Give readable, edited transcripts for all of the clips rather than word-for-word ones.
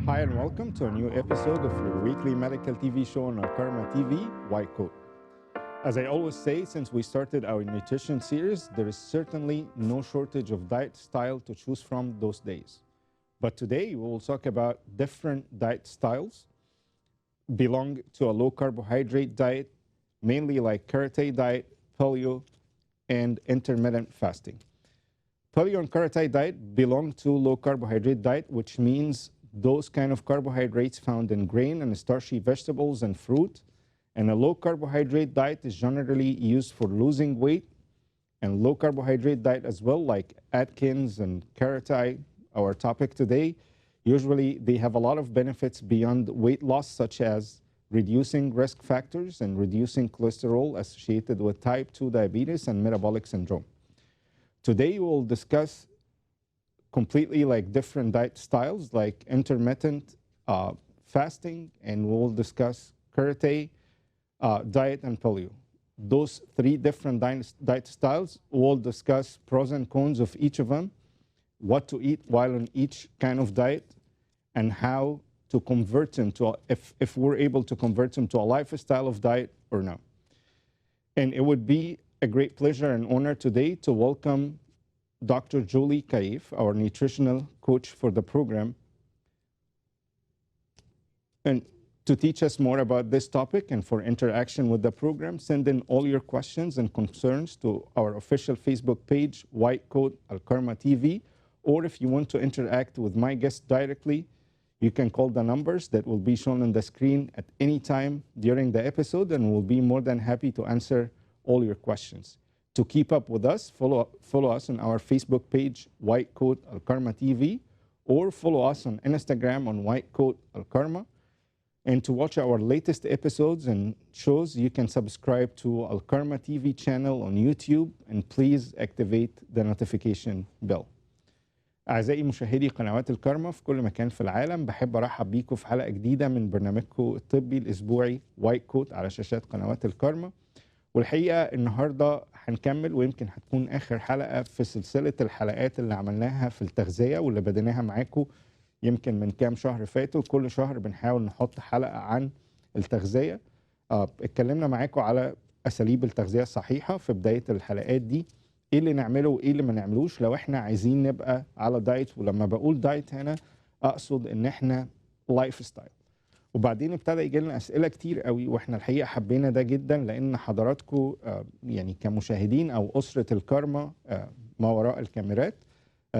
Hi and welcome to a new episode of your weekly medical TV show on Alkarma TV, White Coat. As I always say, since we started our nutrition series, there is certainly no shortage of diet style to choose from those days. But today we will talk about different diet styles belong to a low carbohydrate diet, mainly like karate diet, paleo, and intermittent fasting. Paleo and karate diet belong to low carbohydrate diet, which means those kind of carbohydrates found in grain and starchy vegetables and fruit. And a low carbohydrate diet is generally used for losing weight, and low carbohydrate diet as well, like Atkins and karate, our topic today. Usually they have a lot of benefits beyond weight loss, such as reducing risk factors and reducing cholesterol associated with type 2 diabetes and metabolic syndrome. Today we'll discuss completely like different diet styles like intermittent fasting, and we'll discuss karate diet and paleo. Those three different diet styles, we'll discuss pros and cons of each of them, what to eat while on each kind of diet, and how to convert them to, if we're able to convert them to a lifestyle of diet or not. And it would be a great pleasure and honor today to welcome Dr. Golie, our nutritional coach for the program, and to teach us more about this topic and for interaction with the program. Send in all your questions and concerns to our official Facebook page, White Coat Alkarma TV, or if you want to interact with my guest directly, you can call the numbers that will be shown on the screen at any time during the episode, and we'll be more than happy to answer all your questions. To keep up with us, follow us on our Facebook page, White Coat Alkarma TV, or follow us on Instagram on White Coat Alkarma. And to watch our latest episodes and shows, you can subscribe to Alkarma TV channel on YouTube, and please activate the notification bell. أعزائي مشاهدي قنوات الكرمة في كل مكان في العالم، بحب أرحب بيكم في حلقة جديدة من برنامجكم الطبي الأسبوعي وايت كوت على شاشات قنوات الكرمة. والحقيقة النهاردة هنكمل، ويمكن هتكون آخر حلقة في سلسلة الحلقات اللي عملناها في التغذية واللي بديناها معاكم يمكن من كام شهر فاتوا. كل شهر بنحاول نحط حلقة عن التغذية. اتكلمنا معاكم على أساليب التغذية الصحيحة في بداية الحلقات دي، ايه اللي نعمله وايه اللي ما نعملوش لو احنا عايزين نبقى على دايت. ولما بقول دايت هنا اقصد ان احنا لايف ستايل. وبعدين ابتدى يجي لنا اسئله كتير قوي، واحنا الحقيقه حبينا ده جدا، لان حضراتكم يعني كمشاهدين او اسره الكرمه ما وراء الكاميرات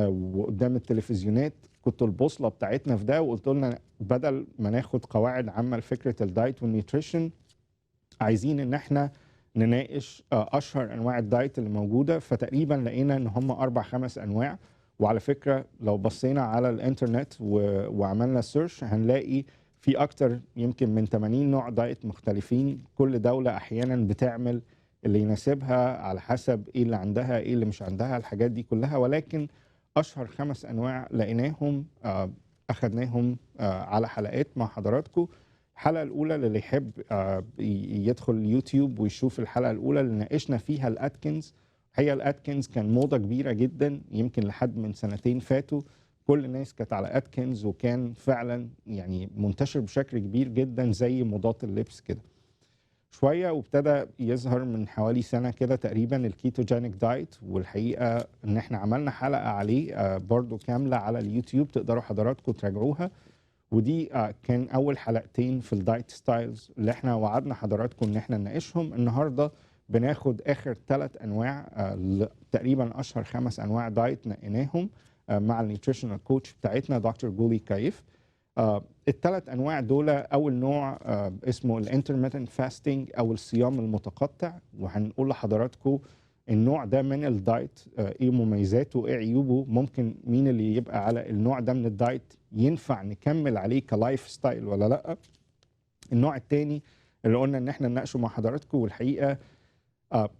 وقدام التلفزيونات كنتوا البوصله بتاعتنا في ده، وقلت لنا بدل ما ناخد قواعد عامه لفكره الدايت والنيوتريشن، عايزين ان احنا نناقش اشهر انواع الدايت اللي موجوده. فتقريبا لقينا ان هم 4-5 انواع. وعلى فكره لو بصينا على الانترنت وعملنا سيرش هنلاقي في اكتر يمكن من 80 نوع دايت مختلفين. كل دوله احيانا بتعمل اللي يناسبها على حسب ايه اللي عندها ايه اللي مش عندها، الحاجات دي كلها. ولكن اشهر 5 انواع لقيناهم اخذناهم على حلقات مع حضراتكم. الحلقة الأولى اللي يحب يدخل اليوتيوب ويشوف الحلقة الأولى اللي ناقشنا فيها الأتكنز. هي الأتكنز كان موضة كبيرة جدا يمكن لحد من 2 فاتوا. كل الناس كانت على أتكنز، وكان فعلا يعني منتشر بشكل كبير جدا زي موضات اللبس كده شوية. وابتدى يظهر من حوالي سنة كده تقريبا الكيتوجينيك دايت، والحقيقة ان احنا عملنا حلقة عليه برضو كاملة على اليوتيوب، تقدروا حضراتكم تراجعوها. ودي كان اول حلقتين في الدايت ستايلز اللي احنا وعدنا حضراتكم ان احنا نناقشهم. النهارده بناخد اخر 3 انواع، تقريبا اشهر 5 انواع دايت نقيناهم مع النيوتريشنال كوتش بتاعتنا دكتور جولي خيف. ال3 انواع دول، اول نوع اسمه الانترميتنت فاستنج او الصيام المتقطع، وهنقول لحضراتكم النوع ده من الدايت ايه مميزاته وايه عيوبه، ممكن مين اللي يبقى على النوع ده من الدايت ينفع نكمل عليه كلايف ستايل ولا لا. النوع الثاني اللي قلنا ان احنا نناقشه مع حضراتكم، والحقيقه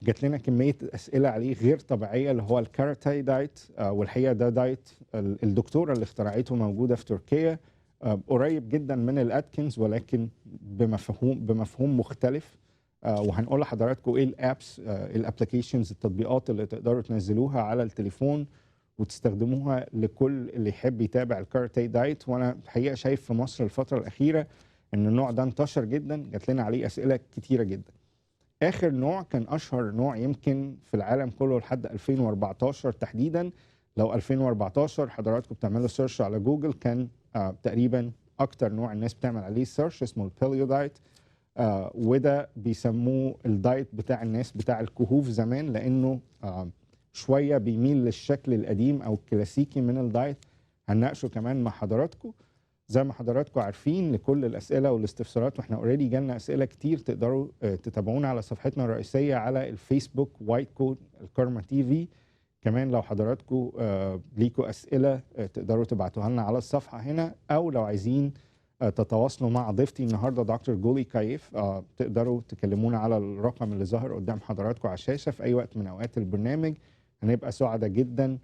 جات لنا كميه اسئله عليه غير طبيعيه، اللي هو الكاراتاي دايت. والحقيقه ده دايت الدكتوره اللي اخترعته موجوده في تركيا، قريب جدا من الاتكنز ولكن بمفهوم مختلف. وهنقول لحضراتكم ايه الابس الابلكيشنز التطبيقات اللي تقدروا تنزلوها على التليفون وتستخدموها لكل اللي يحب يتابع الكاراتيه دايت. وانا الحقيقه شايف في مصر الفتره الاخيره ان النوع ده انتشر جدا، جات لنا عليه اسئله كتيره جدا. اخر نوع كان اشهر نوع يمكن في العالم كله لحد 2014 تحديدا. لو 2014 حضراتكم بتعملوا سيرش على جوجل كان تقريبا اكتر نوع الناس بتعمل عليه سيرش اسمه الباليو دايت. وده بيسموه الدايت بتاع الناس بتاع الكهوف زمان، لانه شويه بيميل للشكل القديم او الكلاسيكي من الدايت. هنناقشه كمان مع حضراتكم. زي ما حضراتكم عارفين لكل الاسئله والاستفسارات، واحنا اوريدي جالنا اسئله كتير، تقدروا تتابعونا على صفحتنا الرئيسيه على الفيسبوك وايت كوت الكرمة تي في. كمان لو حضراتكم ليكوا اسئله تقدروا تبعتوها لنا على الصفحه هنا، او لو عايزين تتواصلوا مع ضيفتي النهارده دكتور جولي خيف تقدروا تكلمونا على الرقم اللي ظاهر قدام حضراتكم على الشاشه في اي وقت من اوقات البرنامج. هنبقى سعداء جدا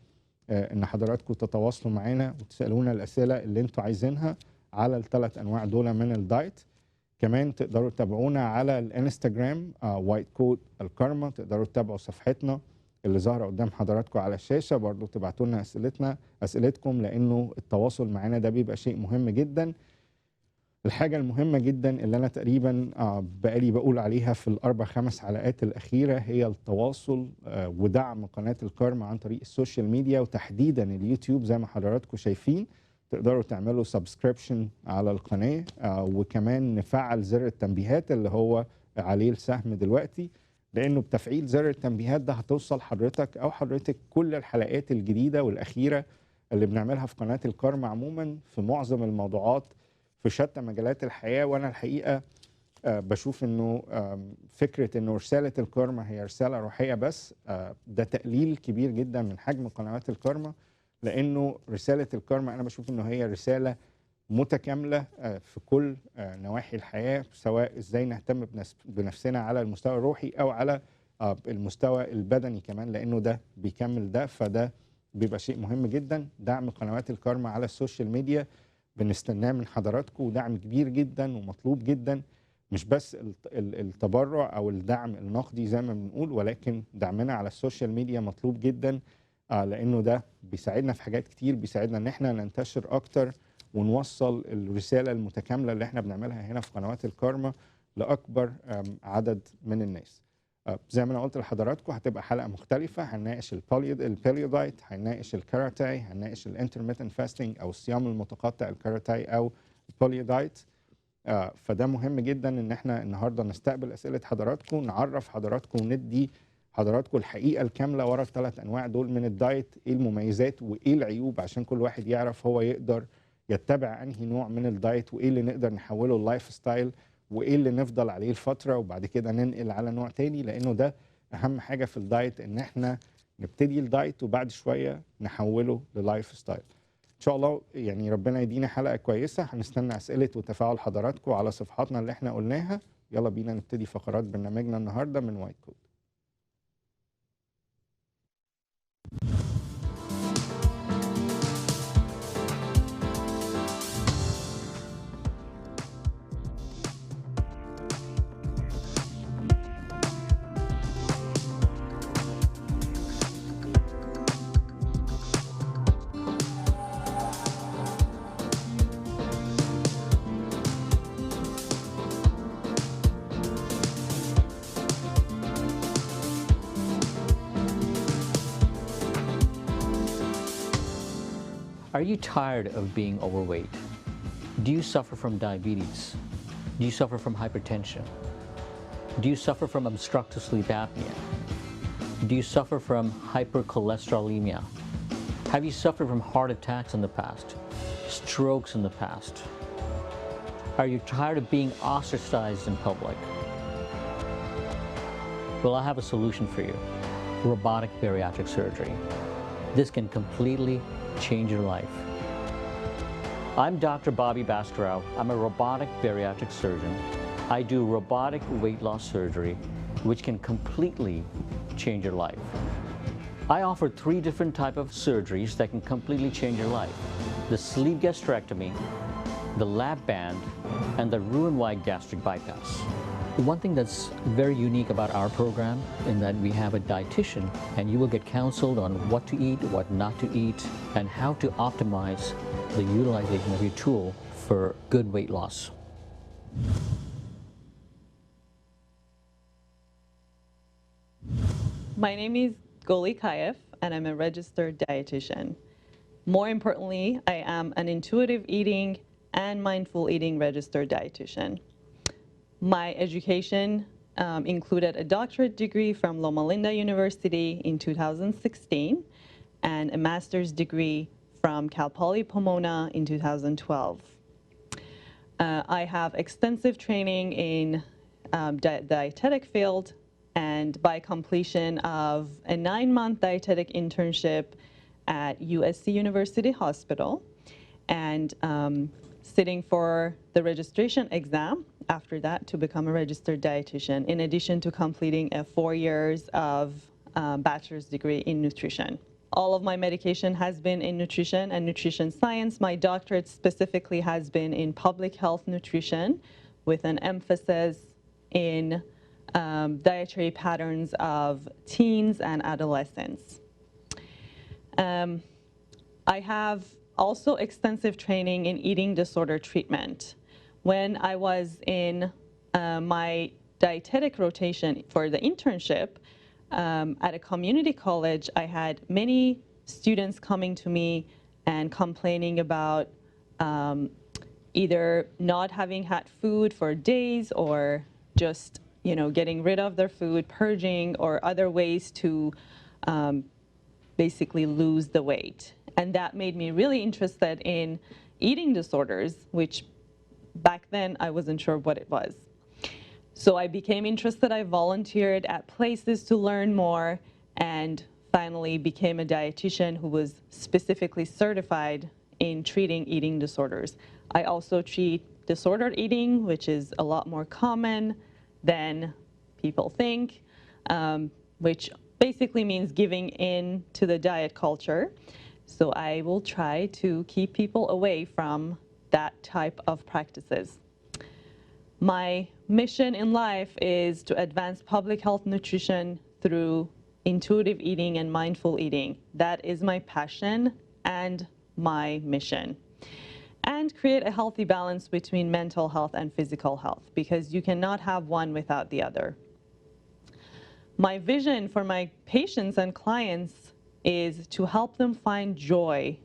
ان حضراتكم تتواصلوا معانا وتسالونا الاسئله اللي انتوا عايزينها على ال3 انواع دول من الدايت. كمان تقدروا تتابعونا على الانستجرام وايت كوت الكرمة. تقدروا تتابعوا صفحتنا اللي ظاهره قدام حضراتكم على الشاشه، برضو تبعتوا لنا اسئلتكم، لانه التواصل معانا ده بيبقى شيء مهم جدا. الحاجة المهمة جدا اللي أنا تقريبا بقالي بقول عليها في ال4-5 حلقات الأخيرة هي التواصل ودعم قناة الكرمة عن طريق السوشيال ميديا وتحديدا اليوتيوب. زي ما حضراتكم شايفين تقدروا تعملوا سبسكريبشن على القناة، وكمان نفعل زر التنبيهات اللي هو عليه السهم دلوقتي، لأنه بتفعيل زر التنبيهات ده هتوصل حضرتك أو حضرتك كل الحلقات الجديدة والأخيرة اللي بنعملها في قناة الكرمة عموما في معظم الموضوعات في شتى مجالات الحياة. وأنا الحقيقة بشوف أنه فكرة أنه رسالة الكرمة هي رسالة روحية بس، ده تقليل كبير جدا من حجم قنوات الكرمة، لأنه رسالة الكرمة أنا بشوف أنه هي رسالة متكاملة في كل نواحي الحياة، سواء إزاي نهتم بنفسنا على المستوى الروحي أو على المستوى البدني كمان، لأنه ده بيكمل ده. فده بيبقى شيء مهم جدا. دعم قنوات الكرمة على السوشيال ميديا بنستناه من حضراتكم، ودعم كبير جدا ومطلوب جدا، مش بس التبرع او الدعم النقدي زي ما بنقول، ولكن دعمنا على السوشيال ميديا مطلوب جدا، لانه ده بيساعدنا في حاجات كتير. بيساعدنا ان احنا ننتشر اكتر ونوصل الرسالة المتكاملة اللي احنا بنعملها هنا في قنوات الكرمة لأكبر عدد من الناس. زي ما انا قلت لحضراتكم هتبقى حلقه مختلفه، هنناقش الباليو دايت، هنناقش الكاراتيه، هنناقش الانترميتنت فاستنج او الصيام المتقطع الكاراتيه او الباليو دايت. فده مهم جدا ان احنا النهارده نستقبل اسئله حضراتكم، نعرف حضراتكم وندي حضراتكم الحقيقه الكامله ورا ال3 انواع دول من الدايت، ايه المميزات وايه العيوب، عشان كل واحد يعرف هو يقدر يتبع انهي نوع من الدايت، وايه اللي نقدر نحوله اللايف ستايل، وايه اللي نفضل عليه الفتره وبعد كده ننقل على نوع تاني. لانه ده اهم حاجه في الدايت، ان احنا نبتدي الدايت وبعد شويه نحوله للايف ستايل. ان شاء الله يعني ربنا يدينا حلقه كويسه. هنستنى اسئله وتفاعل حضراتكم على صفحاتنا اللي احنا قلناها. يلا بينا نبتدي فقرات برنامجنا النهارده من وايت كوت. Are you tired of being overweight? Do you suffer from diabetes? Do you suffer from hypertension? Do you suffer from obstructive sleep apnea? Do you suffer from hypercholesterolemia? Have you suffered from heart attacks in the past? Strokes in the past? Are you tired of being ostracized in public? Well, I have a solution for you. Robotic bariatric surgery. This can completely change your life. I'm Dr. Bobby Bascarow. I'm a robotic bariatric surgeon. I do robotic weight loss surgery, which can completely change your life. I offer 3 different types of surgeries that can completely change your life: the sleeve gastrectomy, the lap band, and the Roux-en-Y gastric bypass. One thing that's very unique about our program in that we have a dietitian, and you will get counseled on what to eat, what not to eat, and how to optimize the utilization of your tool for good weight loss. My name is Golie Khayef, and I'm a registered dietitian. More importantly, I am an intuitive eating and mindful eating registered dietitian. My education included a doctorate degree from Loma Linda University in 2016 and a master's degree from Cal Poly Pomona in 2012. I have extensive training in the dietetic field, and by completion of a 9-month dietetic internship at USC University Hospital and sitting for the registration exam after that to become a registered dietitian, in addition to completing a 4 years of bachelor's degree in nutrition. All of my medication has been in nutrition and nutrition science. My doctorate specifically has been in public health nutrition with an emphasis in dietary patterns of teens and adolescents. I have also extensive training in eating disorder treatment. When I was in my dietetic rotation for the internship at a community college, I had many students coming to me and complaining about either not having had food for days or just getting rid of their food, purging, or other ways to basically lose the weight. And that made me really interested in eating disorders, which back then I wasn't sure what it was. So I became interested. I volunteered at places to learn more, and finally became a dietitian who was specifically certified in treating eating disorders. I also treat disordered eating, which is a lot more common than people think, which basically means giving in to the diet culture. So I will try to keep people away from that type of practices. My mission in life is to advance public health nutrition through intuitive eating and mindful eating. That is my passion and my mission. And create a healthy balance between mental health and physical health, because you cannot have one without the other. My vision for my patients and clients is to help them find joy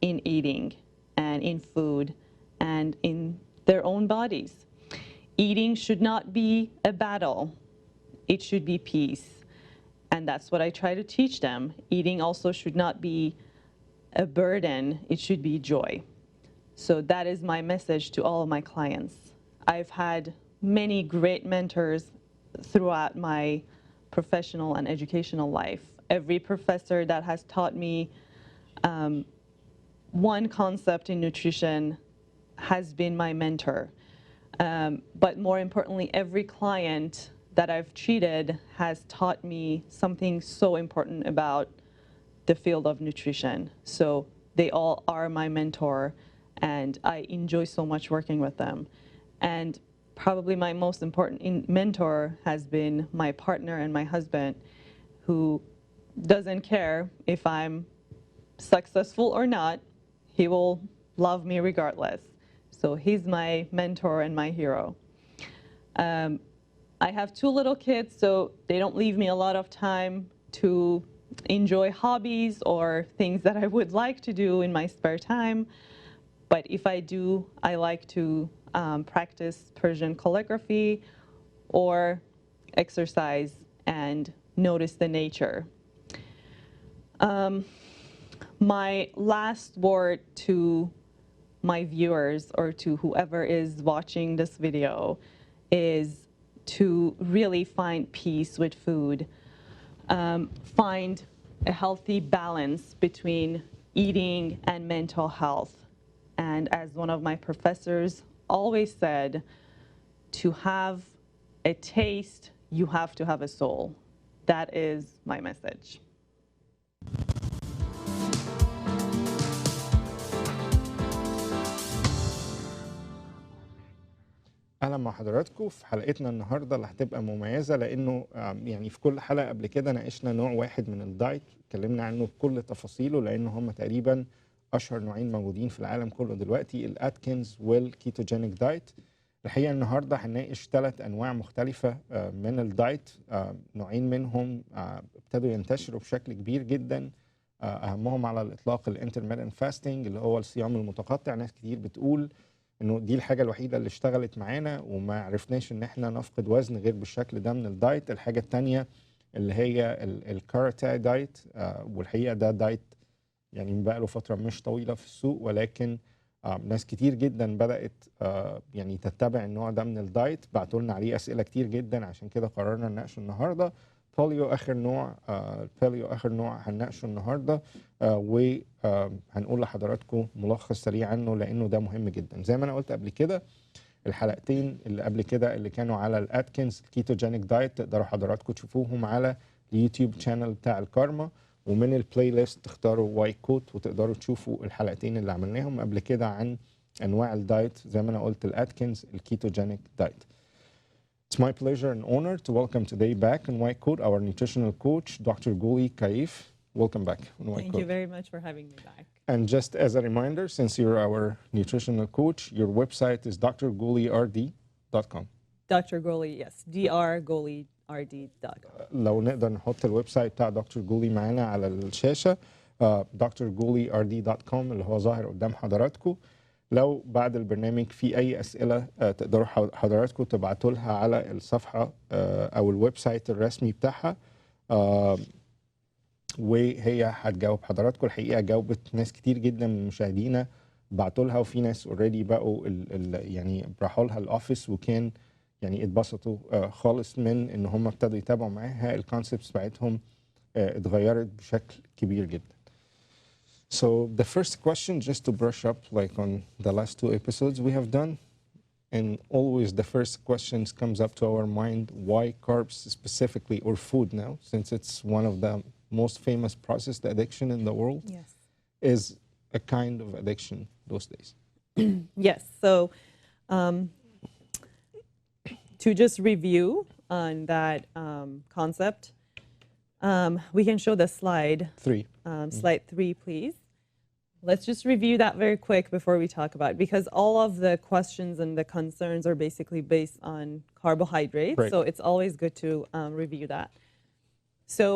in eating and in food and in their own bodies. Eating should not be a battle. It should be peace. And that's what I try to teach them. Eating also should not be a burden. It should be joy. So that is my message to all of my clients. I've had many great mentors throughout my professional and educational life. Every professor that has taught me one concept in nutrition has been my mentor. But more importantly, every client that I've treated has taught me something so important about the field of nutrition. So they all are my mentor, and I enjoy so much working with them. And probably my most important mentor has been my partner and my husband, who doesn't care if I'm successful or not. He will love me regardless. So he's my mentor and my hero. I have 2 little kids, so they don't leave me a lot of time to enjoy hobbies or things that I would like to do in my spare time. But if I do, I like to practice Persian calligraphy or exercise and notice the nature. My last word to my viewers or to whoever is watching this video is to really find peace with food. Find a healthy balance between eating and mental health. And as one of my professors always said, to have a taste, you have to have a soul. That is my message. اهلا مع حضراتكم في حلقتنا النهارده اللي هتبقى مميزه لانه يعني في كل حلقه قبل كده ناقشنا نوع واحد من الدايت، اتكلمنا عنه بكل تفاصيله لانه هم تقريبا اشهر نوعين موجودين في العالم كله دلوقتي، الاتكنز والكيتوجينيك دايت. الحقيقه النهارده هنناقش 3 انواع مختلفه من الدايت. نوعين منهم ابتدوا ينتشروا بشكل كبير جدا، اهمهم على الاطلاق الانترميتنت فاستنج اللي هو الصيام المتقطع. ناس كتير بتقول انه دي الحاجه الوحيده اللي اشتغلت معانا وما عرفناش ان احنا نفقد وزن غير بالشكل ده من الدايت. الحاجه الثانيه اللي هي الكاراتيه دايت، والحقيقه ده دايت يعني بقى له فتره مش طويله في السوق، ولكن ناس كتير جدا بدات يعني تتبع النوع ده من الدايت. بعتوا لنا عليه اسئله كتير جدا، عشان كده قررنا نناقشه النهارده. باليو اخر نوع، هنناقشه النهارده، وهنقول لحضراتكم ملخص سريع عنه لانه ده مهم جدا. زي ما انا قلت قبل كده، الحلقتين اللي قبل كده اللي كانوا على الاتكنز الكيتوجينيك دايت تقدروا حضراتكم تشوفوهم على اليوتيوب شانل بتاع الكرمة، ومن البلاي ليست تختاروا وايت كوت وتقدروا تشوفوا الحلقتين اللي عملناهم قبل كده عن انواع الدايت زي ما انا قلت الاتكنز الكيتوجينيك دايت. It's my pleasure and honor to welcome today back in White Coat our nutritional coach, Dr. Golie Khayef. Welcome back in White Coat. Thank you very much for having me back. And just as a reminder, since you're our nutritional coach, your website is drgolierd.com. Dr. Golie, yes, drgolierd.com. لو نقدر نحط الويب سايت بتاع دكتور جولي معانا على الشاشة، drgolierd.com اللي هو ظاهر قدام حضراتكم. لو بعد البرنامج في أي أسئلة تقدروا حضراتكم تبعتوا لها على الصفحة أو الويب سايت الرسمي بتاعها، وهي هتجاوب حضراتكم. الحقيقة جاوبت ناس كتير جدا من مشاهدينا، بعتوا لها، وفي ناس اوريدي بقوا يعني راحوا لها الأوفيس وكان يعني اتبسطوا خالص من ان هم ابتدوا يتابعوا معاها. الكونسبتس بتاعتهم اتغيرت بشكل كبير جدا. So the first question, just to brush up like on the last 2 episodes we have done, and always the first questions comes up to our mind, why carbs specifically, or food now, since it's one of the most famous processed addiction in the world, Yes, is a kind of addiction those days. yes. So to just review on that concept, we can show the slide. 3. Slide 3, please. Let's just review that very quick before we talk about it, because all of the questions and the concerns are basically based on carbohydrates. Right. So it's always good to review that. So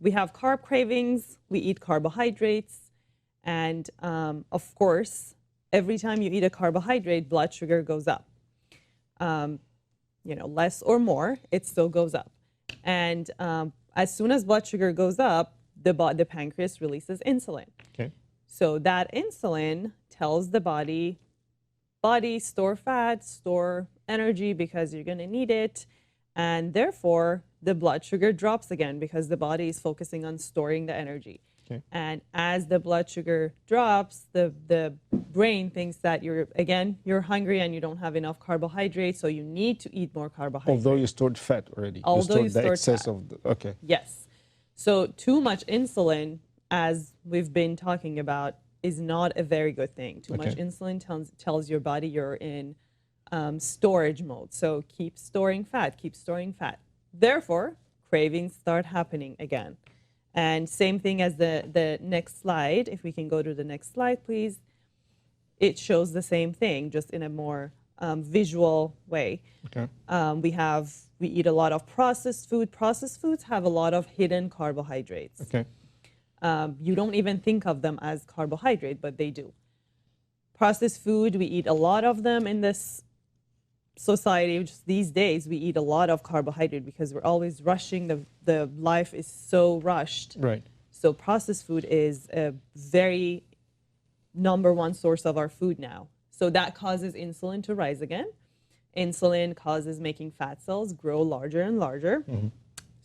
we have carb cravings, we eat carbohydrates, and of course, every time you eat a carbohydrate, blood sugar goes up. You know, less or more, it still goes up. And as soon as blood sugar goes up, the pancreas releases insulin. Okay. So that insulin tells the body store fat, store energy because you're going to need it. And therefore, the blood sugar drops again because the body is focusing on storing the energy. Okay. And as the blood sugar drops, the brain thinks that you're hungry and you don't have enough carbohydrates, so you need to eat more carbohydrates. Although you stored fat already. Although you the stored excess fat. of the, okay. Yes. So too much insulin, as we've been talking about, is not a very good thing. Too much insulin tells your body you're in storage mode. So keep storing fat, keep storing fat. Therefore, cravings start happening again. And same thing as the next slide. If we can go to the next slide, please. It shows the same thing, just in a more visual way. Okay. We eat a lot of processed food. Processed foods have a lot of hidden carbohydrates. Okay. You don't even think of them as carbohydrate, but they do. Processed food, we eat a lot of them in this society. Just these days, we eat a lot of carbohydrate because we're always rushing. The life is so rushed. Right. So processed food is a very #1 source of our food now. So that causes insulin to rise again. Insulin causes making fat cells grow larger and larger. Mm-hmm.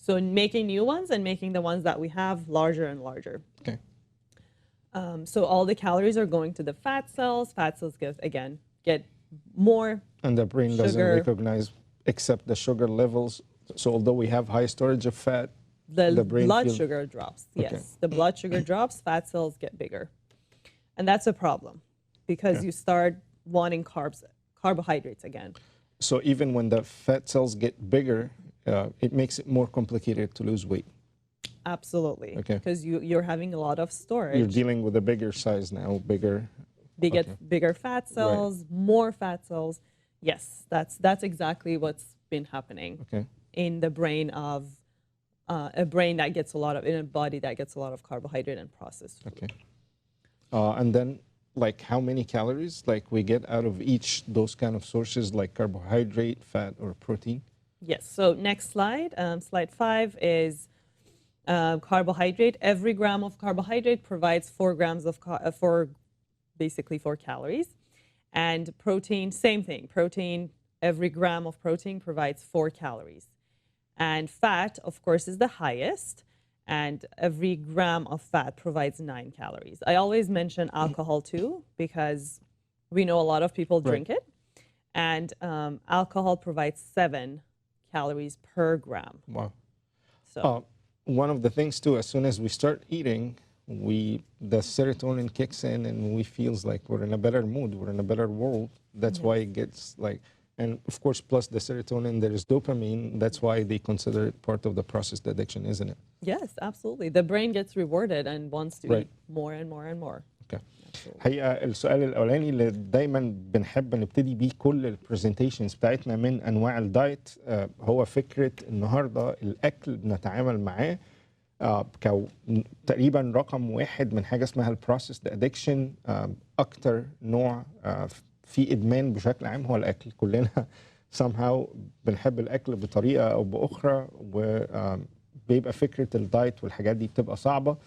So making new ones and making the ones that we have larger and larger. Okay. So all the calories are going to the fat cells. Fat cells get more. And the brain doesn't Sugar. recognize except the sugar levels. So although we have high storage of fat, The brain blood feels- sugar drops. Okay. Yes, the blood sugar drops, fat cells get bigger. And that's a problem because you start wanting carbohydrates again. So even when the fat cells get bigger, it makes it more complicated to lose weight. Absolutely. Okay. Because you're having a lot of storage. You're dealing with a bigger size now, bigger. Bigger fat cells, more fat cells. Yes, that's exactly what's been happening in the brain of a brain that gets a lot of, in a body that gets a lot of carbohydrate and processed food. Okay. And then, like, how many calories like we get out of each those kind of sources, like carbohydrate, fat, or protein? Yes. So next slide, slide 5 is carbohydrate. Every gram of carbohydrate provides 4 grams of basically 4 calories. And protein, same thing. Protein, every gram of protein provides 4 calories. And fat, of course, is the highest. And every gram of fat provides 9 calories. I always mention alcohol too, because we know a lot of people drink it. And alcohol provides 7 calories per gram. Wow. So one of the things too, as soon as we start eating, the serotonin kicks in and we feels like we're in a better mood, we're in a better world. That's why it gets like, and of course, plus the serotonin, there is dopamine. That's why they consider it part of the processed addiction, isn't it? Yes, absolutely. The brain gets rewarded and wants to eat more and more and more. Okay. حقيقة السؤال الأولاني اللي دايما بنحب نبتدي بيه كل البرزنتيشنز بتاعتنا من أنواع الدايت هو فكرة النهاردة الأكل بنتعامل معاه تقريبا رقم 1 من حاجة اسمها البروسيسد ادكشن. أكتر نوع في إدمان بشكل عام هو الأكل. كلنا somehow بنحب الأكل بطريقة أو بأخرى، وبيبقى فكرة الدايت والحاجات دي بتبقى صعبة.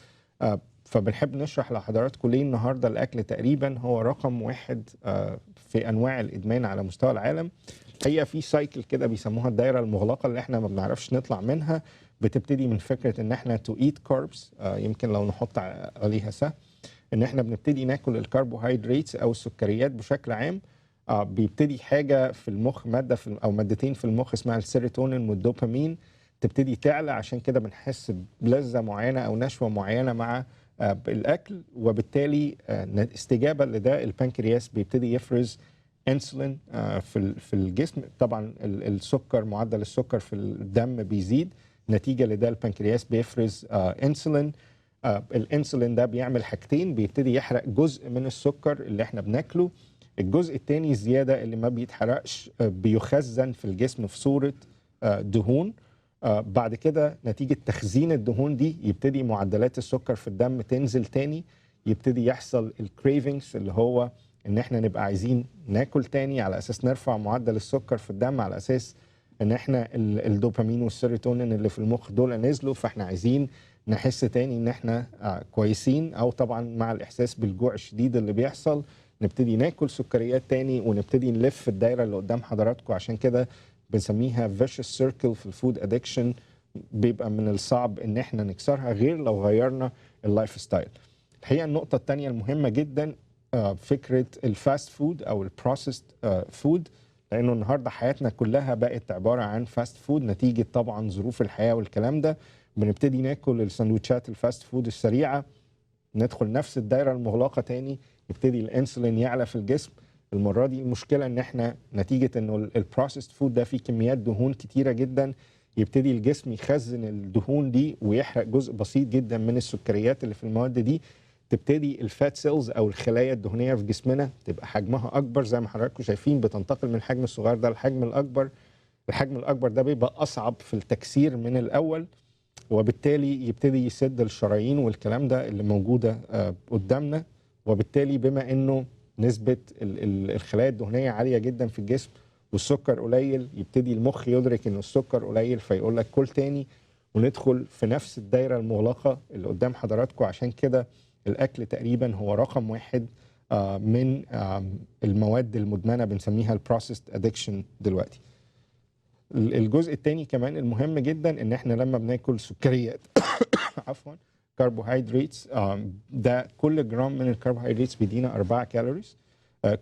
فبنحب نشرح لحضراتكم ليه النهارده الاكل تقريبا هو رقم 1 في انواع الادمان على مستوى العالم. هي في سايكل كده بيسموها الدايره المغلقه اللي احنا ما بنعرفش نطلع منها. بتبتدي من فكره ان احنا تو ايت كاربس، يمكن لو نحط عليها سهم ان احنا بنبتدي ناكل الكربوهيدرات او السكريات بشكل عام. بيبتدي حاجه في المخ، ماده او مادتين في المخ اسمها السيروتونين والدوبامين تبتدي تعلى، عشان كده بنحس بلذه معينه او نشوه معينه مع بالاكل، وبالتالي استجابه لده البنكرياس بيبتدي يفرز انسولين في الجسم. طبعا السكر، معدل السكر في الدم بيزيد، نتيجه لده البنكرياس بيفرز انسولين. الانسولين ده بيعمل حاجتين، بيبتدي يحرق جزء من السكر اللي احنا بناكله. الجزء الثاني زياده اللي ما بيتحرقش بيخزن في الجسم في صوره دهون. بعد كده نتيجة تخزين الدهون دي يبتدي معدلات السكر في الدم تنزل تاني، يبتدي يحصل الكريفنجز اللي هو ان احنا نبقى عايزين ناكل تاني على اساس نرفع معدل السكر في الدم، على اساس ان احنا الدوبامين والسيروتونين اللي في المخ دول نزلوا، فاحنا عايزين نحس تاني ان احنا كويسين. او طبعا مع الاحساس بالجوع الشديد اللي بيحصل نبتدي ناكل سكريات تاني ونبتدي نلف الدايرة اللي قدام حضراتكم. عشان كده بنسميها vicious circle في الفود ادكشن، بيبقى من الصعب ان احنا نكسرها غير لو غيرنا اللايف ستايل. الحقيقه النقطه الثانيه المهمه جدا فكره الفاست فود او البروسيسد فود، لانه النهارده حياتنا كلها بقت عباره عن فاست فود نتيجه طبعا ظروف الحياه والكلام ده. بنبتدي ناكل السندوتشات الفاست فود السريعه، ندخل نفس الدايره المغلقه تاني، يبتدي الانسولين يعلى في الجسم. المره دي المشكله ان احنا نتيجه انه البروسيسد فود ده فيه كميات دهون كتيره جدا، يبتدي الجسم يخزن الدهون دي ويحرق جزء بسيط جدا من السكريات اللي في المواد دي. تبتدي الفات سيلز او الخلايا الدهنيه في جسمنا تبقى حجمها اكبر، زي ما حضراتكم شايفين بتنتقل من الحجم الصغير ده للحجم الاكبر. الحجم الاكبر ده بيبقى اصعب في التكسير من الاول، وبالتالي يبتدي يسد الشرايين والكلام ده اللي موجوده قدامنا. وبالتالي بما انه نسبة الخلايا الدهنية عالية جدا في الجسم والسكر قليل، يبتدي المخ يدرك انه السكر قليل فيقول لك كل تاني، وندخل في نفس الدايرة المغلقة اللي قدام حضراتكم. عشان كده الأكل تقريبا هو رقم 1 من المواد المدمنة بنسميها البروسيسد ادكشن دلوقتي. الجزء الثاني كمان المهم جدا ان احنا لما بناكل سكريات عفوا كربوهيدرات، ده كل جرام من الكربوهيدرات بيدينا 4 كالوريز،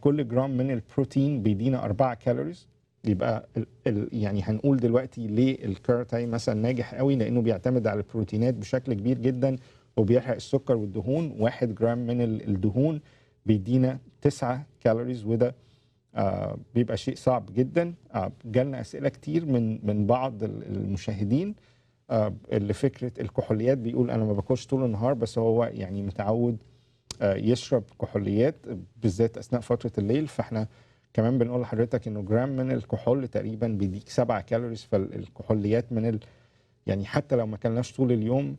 كل جرام من البروتين بيدينا 4 كالوريز. يبقى يعني هنقول دلوقتي ليه الكارتاي مثلا ناجح قوي، لانه بيعتمد على البروتينات بشكل كبير جدا وبيحرق السكر والدهون. 1 جرام من الدهون بيدينا 9 كالوريز، وده بيبقى شيء صعب جدا. جالنا اسئله كتير من بعض المشاهدين اللي فكره الكحوليات، بيقول انا ما باكلش طول النهار بس هو يعني متعود يشرب كحوليات بالذات اثناء فتره الليل. فاحنا كمان بنقول لحضرتك انه جرام من الكحول تقريبا بيديك 7 كالوريز. فالكحوليات من يعني حتى لو ما كلناش طول اليوم،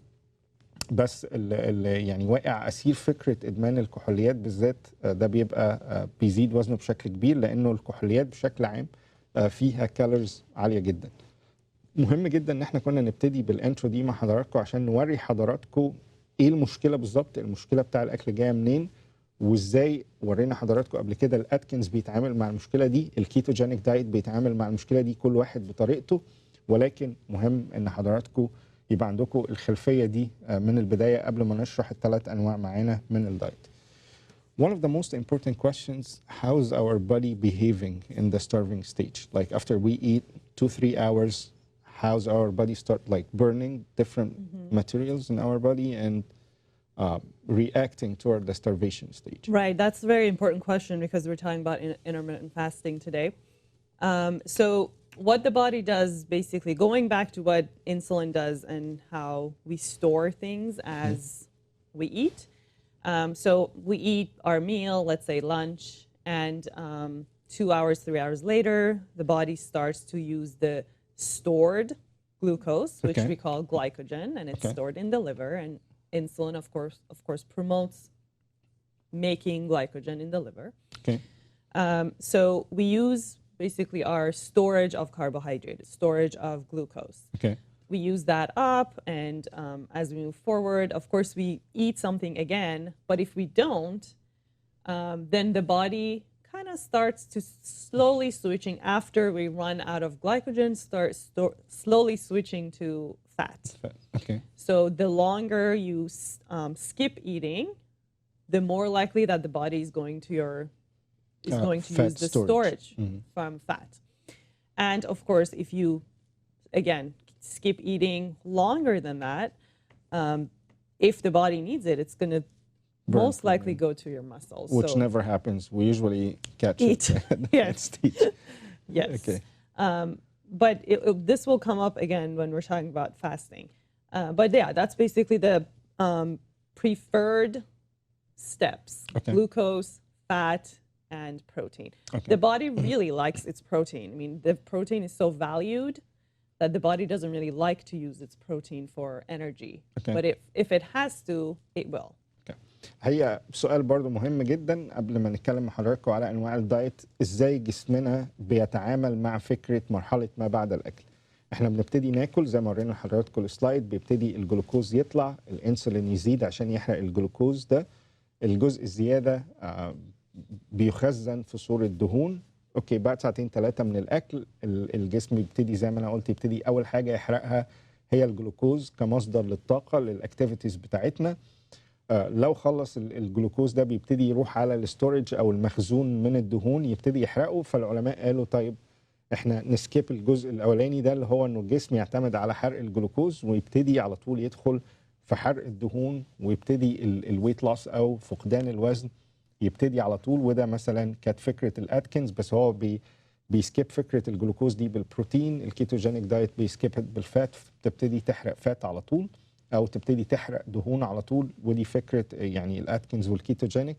بس اللي يعني واقع اسير فكره ادمان الكحوليات بالذات ده بيبقى بيزيد وزنه بشكل كبير، لانه الكحوليات بشكل عام فيها كالوريز عاليه جدا. مهم جدا ان احنا كنا نبتدي بالانترو دي مع حضراتكم عشان نوري حضراتكم ايه المشكله بالظبط، المشكله بتاع الاكل جايه منين، وازاي ورينا حضراتكم قبل كده الاتكنز بيتعامل مع المشكله دي، الكيتوجينيك دايت بيتعامل مع المشكله دي، كل واحد بطريقته. ولكن مهم ان حضراتكم يبقى عندكم الخلفيه دي من البدايه قبل ما نشرح الثلاث انواع معانا من الدايت. One of the most important questions: how is our body behaving in the starving stage? Like after we eat 2-3 hours, how's our body start like burning different materials in our body and reacting toward the starvation stage? Right, that's a very important question because we're talking about intermittent fasting today. So what the body does, basically, going back to what insulin does and how we store things as we eat. So we eat our meal, let's say lunch, and 2 hours, 3 hours later, the body starts to use the stored glucose, which we call glycogen, and it's stored in the liver. And insulin, of course, promotes making glycogen in the liver. So we use basically our storage of carbohydrate, storage of glucose. We use that up, and as we move forward, of course, we eat something again. But if we don't, then the body kind of starts to slowly switching after we run out of glycogen, slowly switching to fat. So the longer you skip eating, the more likely that the body is going to use the storage from fat. And of course, if you again skip eating longer than that, if the body needs it, it's going to most likely go to your muscles. Which never happens. We usually catch it at that stage. Yes. But this will come up again when we're talking about fasting. But yeah, that's basically the preferred steps: glucose, fat, and protein. The body really likes its protein. I mean, the protein is so valued that the body doesn't really like to use its protein for energy. But if it has to, it will. هي سؤال برضو مهم جدا قبل ما نتكلم مع حضراتكم على انواع الدايت، ازاي جسمنا بيتعامل مع فكره مرحله ما بعد الاكل. احنا بنبتدي ناكل زي ما ورينا لحضراتكم السلايد، بيبتدي الجلوكوز يطلع، الانسولين يزيد عشان يحرق الجلوكوز ده. الجزء الزياده بيخزن في صوره دهون. بعد ساعتين 3 من الاكل الجسم يبتدي زي ما انا قلت، يبتدي اول حاجه يحرقها هي الجلوكوز كمصدر للطاقه للاكتيفيتيز بتاعتنا. لو خلص الجلوكوز ده بيبتدي يروح على الستورج او المخزون من الدهون، يبتدي يحرقه. فالعلماء قالوا طيب احنا نسكيب الجزء الاولاني ده اللي هو انه الجسم يعتمد على حرق الجلوكوز ويبتدي على طول يدخل في حرق الدهون، ويبتدي الويت لوس او فقدان الوزن يبتدي على طول. وده مثلا كانت فكره الاتكنز، بس هو بيسكيب فكره الجلوكوز دي بالبروتين. الكيتوجينيك دايت بيسكيب بالفات، تبتدي تحرق فات على طول او تبتدي تحرق دهون على طول. ودي فكره يعني الاتكنز والكيتوجينيك.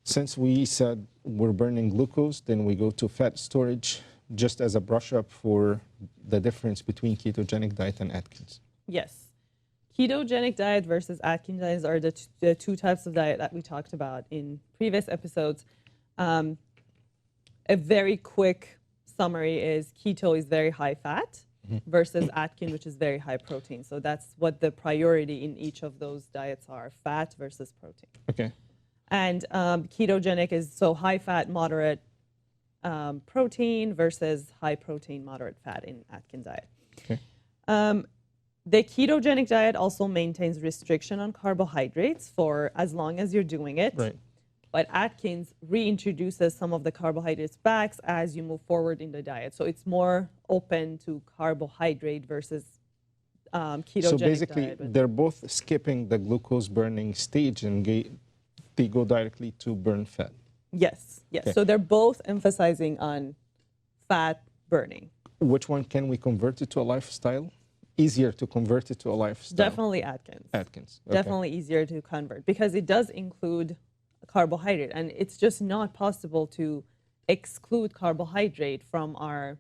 Since we said we're burning glucose, then we go to fat storage just as a brush up for the difference between ketogenic diet and Atkins. Yes. Ketogenic diet versus Atkins diet are the two types of diet that we talked about in previous episodes. A very quick summary is keto is very high fat versus Atkins, which is very high protein. So that's what the priority in each of those diets are: fat versus protein. And ketogenic is so high fat, moderate protein versus high protein, moderate fat in Atkins diet. The ketogenic diet also maintains restriction on carbohydrates for as long as you're doing it. But Atkins reintroduces some of the carbohydrates back as you move forward in the diet. So it's more open to carbohydrate versus ketogenic So basically, diet. they're both skipping the glucose burning stage and they go directly to burn fat. Yes, yes. Okay. So they're both emphasizing on fat burning. Which one can we convert it to a lifestyle? Easier to convert it to a lifestyle. Definitely Atkins. Atkins. Okay. Definitely easier to convert because it does include carbohydrate, and it's just not possible to exclude carbohydrate from our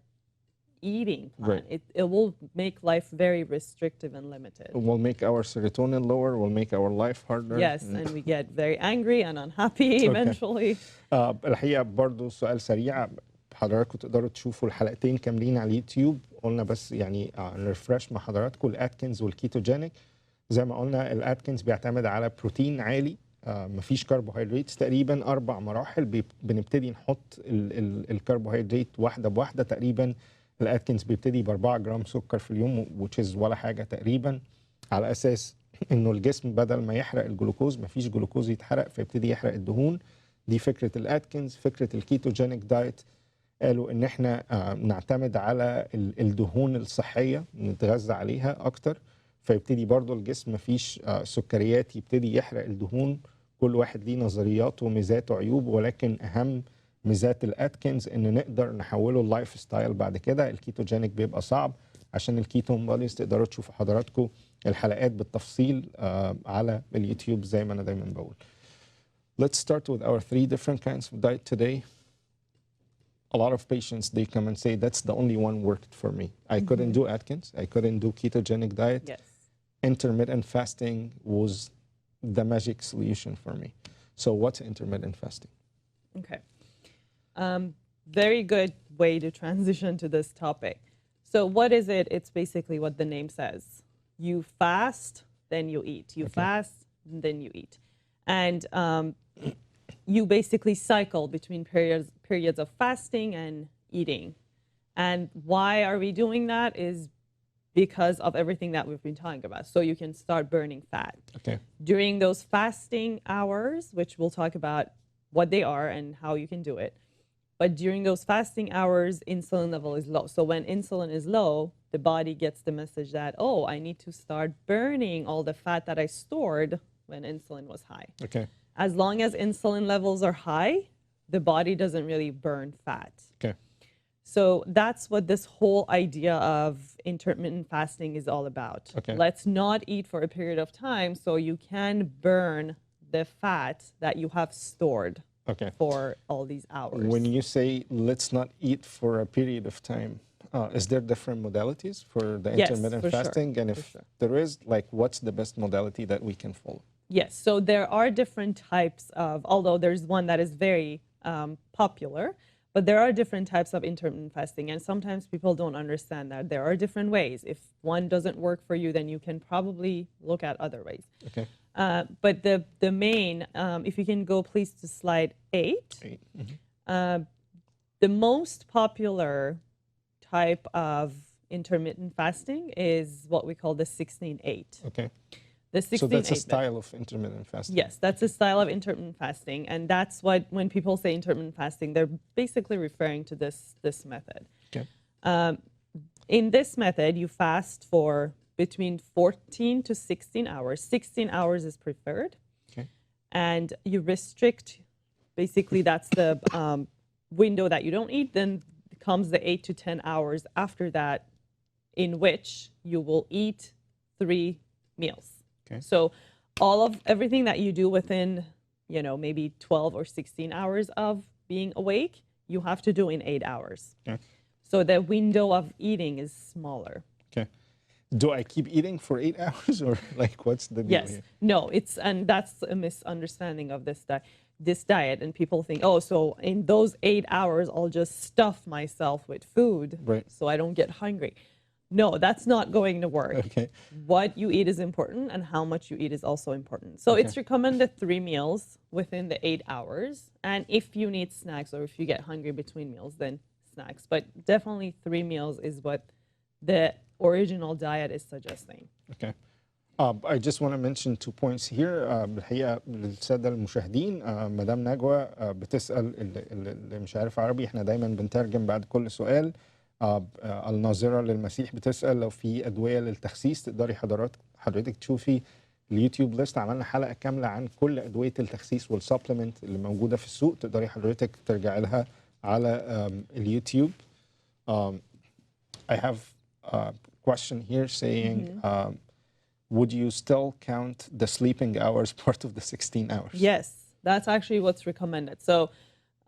eating plan. Right. It will make life very restrictive and limited. It will make our serotonin lower, will make our life harder. Yes, and we get very angry and unhappy eventually. الحقيقة برضو سؤال سريع، حضراتكم تقدروا تشوفوا الحلقتين كاملين على اليوتيوب. قلنا بس يعني نرفرش مع حضراتكم الاتكنز والكيتوجينيك. زي ما قلنا الاتكنز بيعتمد على بروتين عالي، مفيش كربوهيدرات، تقريبا 4 مراحل بنبتدي نحط الكربوهيدرات واحدة بواحدة. تقريبا الاتكنز بيبتدي ب4 جرام سكر في اليوم which is ولا حاجة تقريبا، على أساس إنه الجسم بدل ما يحرق الجلوكوز مفيش جلوكوز يتحرق فيبتدي يحرق الدهون. دي فكرة الاتكنز. فكرة الكيتوجينيك دايت قالوا ان احنا نعتمد على الدهون الصحيه، نتغذى عليها اكتر، فيبتدي برضو الجسم مفيش سكريات يبتدي يحرق الدهون. كل واحد ليه نظرياته وميزاته وعيوبه، ولكن اهم ميزات الاتكنز ان نقدر نحوله اللايف ستايل بعد كده. الكيتوجينيك بيبقى صعب عشان الكيتون بوديز. تقدروا تشوفوا حضراتكم الحلقات بالتفصيل على اليوتيوب زي ما انا دايما بقول. Let's start with our 3 different kinds of diet today. A lot of patients, they come and say, that's the only one worked for me. I couldn't do Atkins. I couldn't do ketogenic diet. Yes. Intermittent fasting was the magic solution for me. So what's intermittent fasting? Okay. Very good way to transition to this topic. So what is it? It's basically what the name says. You fast, then you eat. You fast, then you eat. And you basically cycle between periods of fasting and eating. And why are we doing that is because of everything that we've been talking about. So you can start burning fat. Okay. During those fasting hours, which we'll talk about what they are and how you can do it. But during those fasting hours, insulin level is low. So when insulin is low, the body gets the message that, oh, I need to start burning all the fat that I stored when insulin was high. Okay. As long as insulin levels are high, the body doesn't really burn fat. Okay. So that's what this whole idea of intermittent fasting is all about. Okay. Let's not eat for a period of time so you can burn the fat that you have stored for all these hours. When you say let's not eat for a period of time, is there different modalities for the intermittent fasting? Sure. And if there is, like, what's the best modality that we can follow? Yes, so there are different types of, although there's one that is very popular, but there are different types of intermittent fasting, and sometimes people don't understand that there are different ways. If one doesn't work for you, then you can probably look at other ways. Okay. But the main, if you can go please to slide 8. The most popular type of intermittent fasting is what we call the 16-8. Okay. The 16-8. So that's a style of intermittent fasting. Yes, that's a style of intermittent fasting, and that's what when people say intermittent fasting, they're basically referring to this method. Okay. In this method, you fast for between 14 to 16 hours. 16 hours is preferred. Okay. And you restrict, basically that's the window that you don't eat. Then comes the 8 to 10 hours after that, in which you will eat 3 meals. Okay. So everything that you do within, maybe 12 or 16 hours of being awake, you have to do in 8 hours. Okay. So the window of eating is smaller. Okay. Do I keep eating for 8 hours, or like what's the deal here? No, and that's a misunderstanding of this diet, and people think, oh, so in those 8 hours, I'll just stuff myself with food, right, so I don't get hungry. No, that's not going to work. Okay. What you eat is important, and how much you eat is also important. So it's recommended 3 meals within the 8 hours, and if you need snacks or if you get hungry between meals, then snacks. But definitely 3 meals is what the original diet is suggesting. Okay. I just want to mention 2 points here. بالحقيقة للسادة المشاهدين، مدام نجوى بتسأل اللي مش عارف عربي، احنا دايما بنترجم بعد كل سؤال. الناظرة للمسيح بتسأل لو في أدوية للتخسيس تقدري حضرتك تشوفي اليوتيوب ليست عملنا حلقه كامله عن كل ادويه التخسيس والسبلمنت اللي موجوده في السوق، تقدري حضرتك ترجعي لها على اليوتيوب. I have a question here saying, would you still count the sleeping hours part of the 16 hours? Yes, that's actually what's recommended. So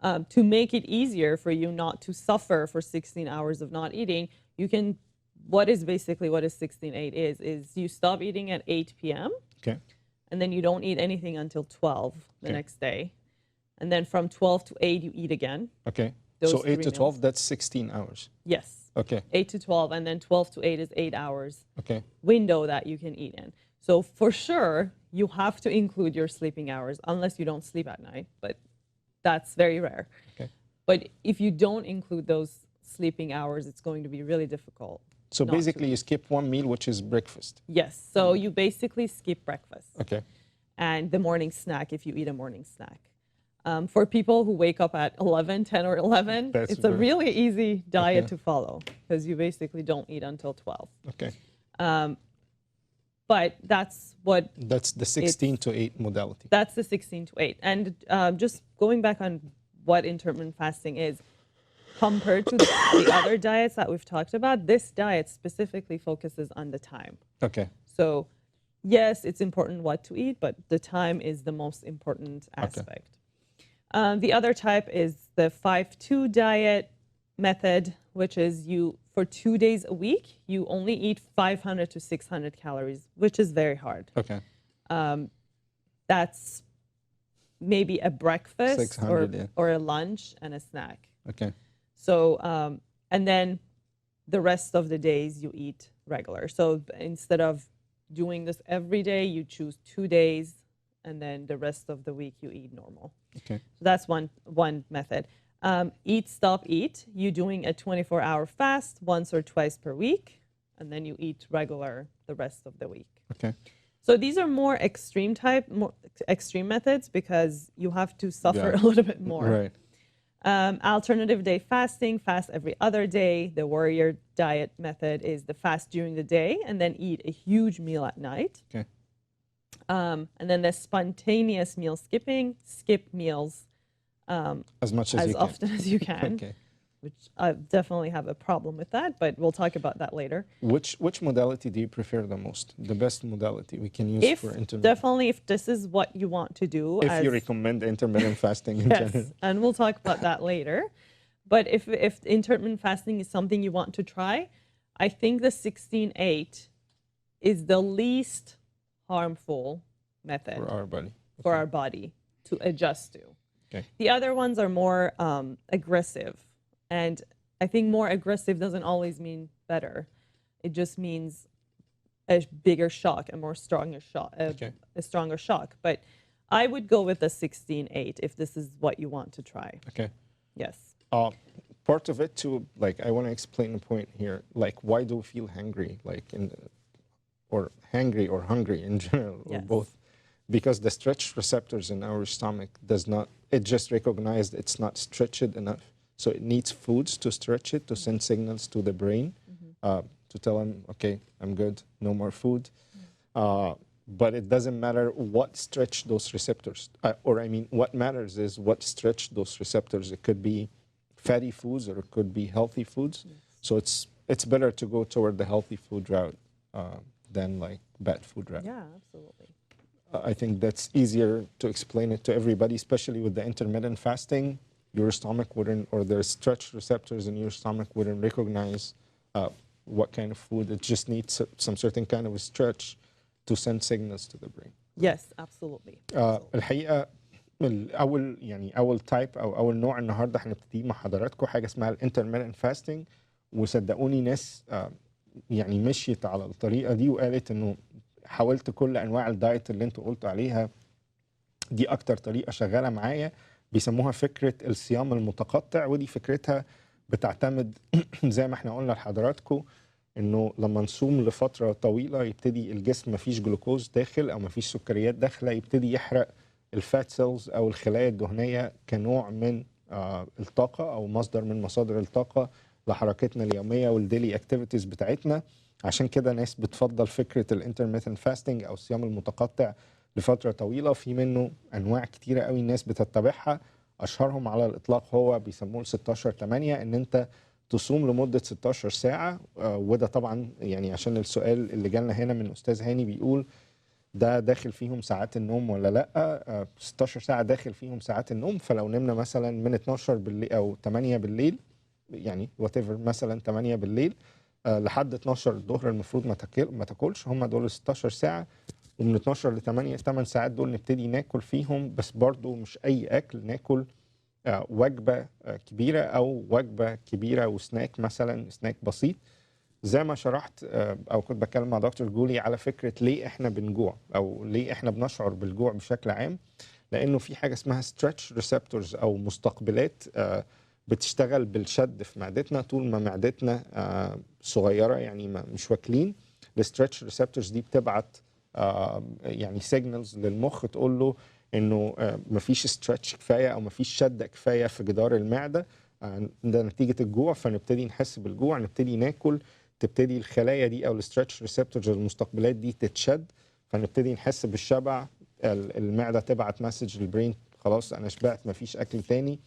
to make it easier for you not to suffer for 16 hours of not eating, you can, what is 16-8 is you stop eating at 8 p.m. Okay. and then you don't eat anything until 12 the next day. And then from 12 to 8, you eat again. Okay. Those So 8 to 12, meals. that's 16 hours. Yes. Okay. 8 to 12, and then 12 to 8 is 8 hours Okay. window that you can eat in. So for sure, you have to include your sleeping hours unless you don't sleep at night, but that's very rare. Okay. But if you don't include those sleeping hours, it's going to be really difficult. So not to basically, you eat. skip one meal, which is breakfast. Yes. So you basically skip breakfast Okay. and the morning snack if you eat a morning snack. For people who wake up at 11, 10 or 11, That's it's a very- really easy diet Okay. to follow because you basically don't eat until 12. Okay. But that's what That's the 16 to 8 modality. that's the 16 to 8. And just going back on what intermittent fasting is, compared to the other diets that we've talked about, this diet specifically focuses on the time. Okay. So yes, it's important what to eat, but the time is the most important aspect. The other type is the 5-2 diet method, which is you, for 2 days a week, you only eat 500 to 600 calories, which is very hard. Okay. That's maybe a breakfast 600, yeah. or a lunch and a snack. Okay. So, and then the rest of the days you eat regular. So instead of doing this every day, you choose 2 days, and then the rest of the week you eat normal. Okay. So that's one method. Eat, stop, eat. You doing a 24-hour fast once or twice per week, and then you eat regular the rest of the week. Okay. So these are more extreme methods because you have to suffer Yeah. a little bit more. Right. Alternative day fasting, fast every other day. The warrior diet method is the fast during the day and then eat a huge meal at night. Okay. And then the spontaneous meal skipping, skip meals As much as as you can. often as you can, Okay. which I definitely have a problem with that, but we'll talk about that later. Which modality do you prefer the most? The best modality we can use If for intermittent? definitely if this is what you want to do, If you as- recommend intermittent fasting in yes, general. and we'll talk about that later. But if intermittent fasting is something you want to try, I think the 16-8 is the least harmful method For our body. for Okay. our body to adjust to. Okay. The other ones are more aggressive, and I think more aggressive doesn't always mean better. It just means a bigger shock, a more stronger shock, Okay. a stronger shock. But I would go with the 16-8 if this is what you want to try. Okay. Yes. Part of it too, like I want to explain the point here. Like, why do we feel hungry? Like, or hangry or hungry in general, or Yes. both? Because the stretch receptors in our stomach does not. It just recognized it's not stretched enough, so it needs foods to stretch it to send signals to the brain to tell them, okay, I'm good, no more food. But it doesn't matter what stretch those receptors, or I mean, what matters is what stretch those receptors. It could be fatty foods or it could be healthy foods. Yes. So it's better to go toward the healthy food route than like bad food route. Yeah, absolutely. I think that's easier to explain it to everybody, especially with the intermittent fasting. Your stomach wouldn't, or there's stretch receptors in your stomach wouldn't recognize what kind of food. It just needs some certain kind of a stretch to send signals to the brain. Yes, absolutely. الحقيقة أول تايب أو أول نوع النهاردة هنبتدي مع حضراتكم حاجة اسمها الانترميتنت فاستنج، وصدقوني ناس يعني مشيت على الطريقة دي وقالت إنه حاولت كل أنواع الدايت اللي أنتوا قلتوا عليها، دي أكتر طريقة شغالة معايا. بيسموها فكرة الصيام المتقطع، ودي فكرتها بتعتمد زي ما احنا قلنا لحضراتكم انه لما نصوم لفتره طويله يبتدي الجسم مفيش جلوكوز داخل او مفيش سكريات داخله، يبتدي يحرق الفات سيلز او الخلايا الدهنيه كنوع من الطاقه او مصدر من مصادر الطاقه لحركتنا اليوميه والديلي اكتيفيتيز بتاعتنا، عشان كده ناس بتفضل فكرة الانترميتنت فاستنج أو الصيام المتقطع لفترة طويلة. في منه أنواع كتيرة قوي الناس بتتبعها، أشهرهم على الإطلاق هو بيسموه 16/8، إن أنت تصوم لمدة 16 ساعة. وده طبعا يعني عشان السؤال اللي جالنا هنا من أستاذ هاني بيقول ده داخل فيهم ساعات النوم ولا لا. 16 ساعة داخل فيهم ساعات النوم، فلو نمنا مثلا من 12 بالليل أو 8 بالليل، يعني whatever مثلا 8 بالليل لحد 12 الظهر المفروض ما تاكلش، هم دول 16 ساعة. ومن 12 ل 8 ساعات دول نبتدي ناكل فيهم، بس برضو مش أي أكل، ناكل وجبة كبيرة أو وجبة كبيرة وسناك، مثلا سناك بسيط. زي ما شرحت او كنت بتكلم مع دكتور جولي على فكره ليه احنا بنجوع او ليه احنا بنشعر بالجوع بشكل عام، لانه في حاجه اسمها ستريتش ريسبتورز او مستقبلات بتشتغل بالشد في معدتنا طول ما معدتنا صغيره، يعني مش واكلين. الستريتش ريسبتورز دي بتبعت يعني سيجنالز للمخ تقول له انه مفيش ستريتش كفايه او مفيش شده كفايه في جدار المعده، ده نتيجه الجوع. فنبتدي نحس بالجوع، نبتدي ناكل، تبتدي الخلايا دي او الستريتش ريسبتورز المستقبلات دي تتشد، فنبتدي نحس بالشبع. المعده تبعت مسج للبرين خلاص انا شبعت مفيش اكل تاني،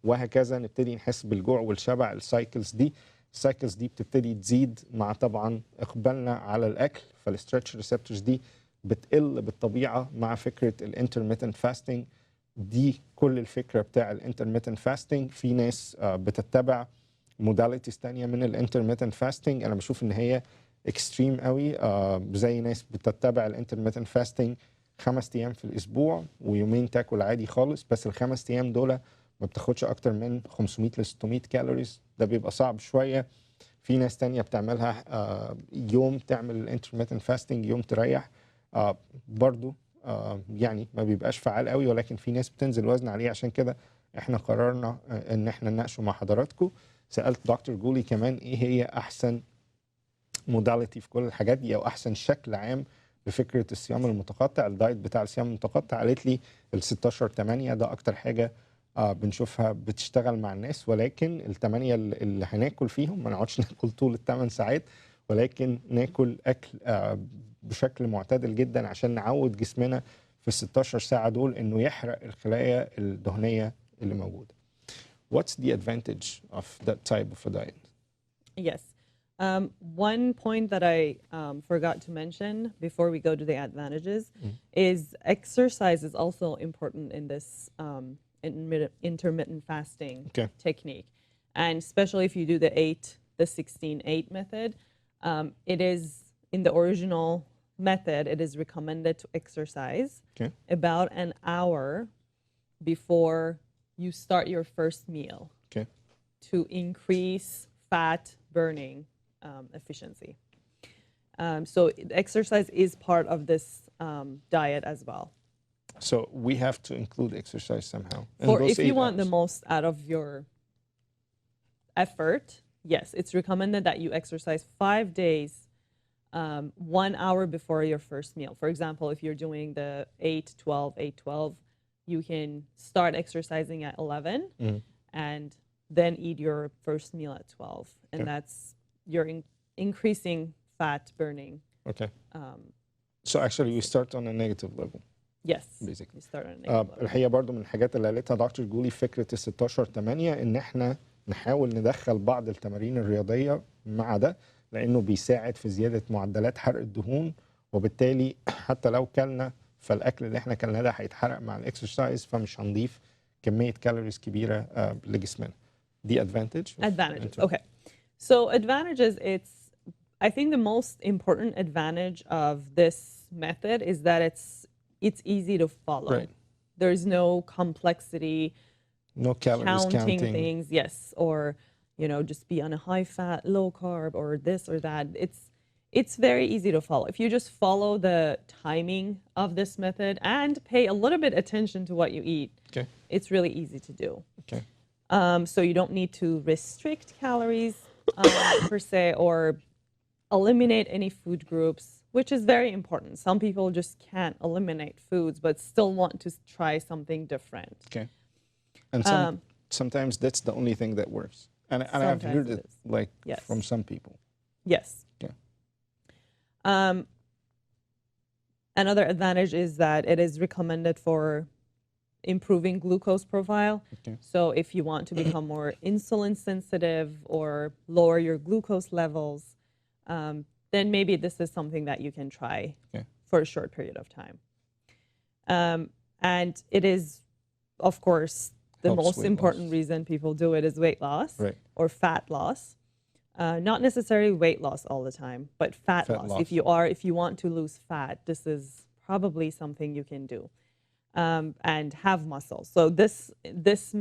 وهكذا نبتدي نحس بالجوع والشبع. السايكلز دي بتبتدي تزيد مع طبعا اقبالنا على الاكل، فالستريتش ريسبتورز دي بتقل بالطبيعه مع فكره الانترميتنت فاستنج. دي كل الفكره بتاع الانترميتنت فاستنج. في ناس بتتبع موداليتيز تانية من الانترميتنت فاستنج، انا بشوف ان هي اكستريم قوي. زي ناس بتتبع الانترميتنت فاستنج 5 ايام في الاسبوع ويومين تاكل عادي خالص، بس ال5 ايام دول ما بتاخدش اكتر من 500 ل 600 كالوريز، ده بيبقى صعب شويه. في ناس تانية بتعملها يوم تعمل الانترميتنت فاستنج، يوم تريح، برضو يعني ما بيبقاش فعال قوي، ولكن في ناس بتنزل وزن عليه. عشان كده احنا قررنا ان احنا نناقشه مع حضراتكم. سألت دكتور جولي كمان ايه هي احسن موداليتي في كل الحاجات دي او احسن شكل عام لفكره الصيام المتقطع، الدايت بتاع الصيام المتقطع. قالت لي ال 16/8 ده اكتر حاجه بنشوفها بتشتغل مع الناس، ولكن ال8 اللي هناكل فيهم ما نقعدش ناكل طول ال8 ساعات، ولكن ناكل اكل بشكل معتدل جدا عشان نعود جسمنا في ال 16 ساعه دول انه يحرق الخلايا الدهنيه اللي موجوده. What's the advantage of that type of a diet? Yes. One point that I forgot to mention before we go to the advantages is exercise is also important in this intermittent fasting technique. And especially if you do the 16-8 method, it is in the original method, it is recommended to exercise about an hour before you start your first meal to increase fat burning efficiency. So exercise is part of this diet as well. So we have to include exercise somehow. For if you want the most out of your effort, yes, it's recommended that you exercise 5 days, 1 hour before your first meal. For example, if you're doing the 8-12, you can start exercising at 11 and then eat your first meal at 12. And that's you're increasing fat burning. Okay. So actually we start on a negative level. Yes. Basically. You start on a negative level. الحقيقة برضو من الحاجات اللي قالتها دكتور جولي فكرة ال 16/8 ان احنا نحاول ندخل بعض التمارين الرياضية مع ده، لانه بيساعد في زيادة معدلات حرق الدهون، وبالتالي حتى لو كلنا فالاكل اللي احنا كلناه ده هيتحرق مع الاكسرسايز، فمش هنضيف كمية كالوريز كبيرة لجسمنا. دي advantages. Okay. So advantages, I think the most important advantage of this method is that it's easy to follow. Right. There's no complexity. No calories counting things, yes, or just be on a high fat, low carb, or this or that. It's very easy to follow if you just follow the timing of this method and pay a little bit attention to what you eat. Okay. It's really easy to do. Okay. So you don't need to restrict calories per se, or eliminate any food groups, which is very important. Some people just can't eliminate foods, but still want to try something different. Okay. And sometimes that's the only thing that works. And I've heard it like from some people. Yes. Okay. Another advantage is that it is recommended for improving glucose profile. Okay. So if you want to become more insulin sensitive or lower your glucose levels, then maybe this is something that you can try for a short period of time. And it is, of course, the most important reason people do it is weight loss or fat loss. Not necessarily weight loss all the time, but fat loss. If you want to lose fat, this is probably something you can do. And have muscle. So this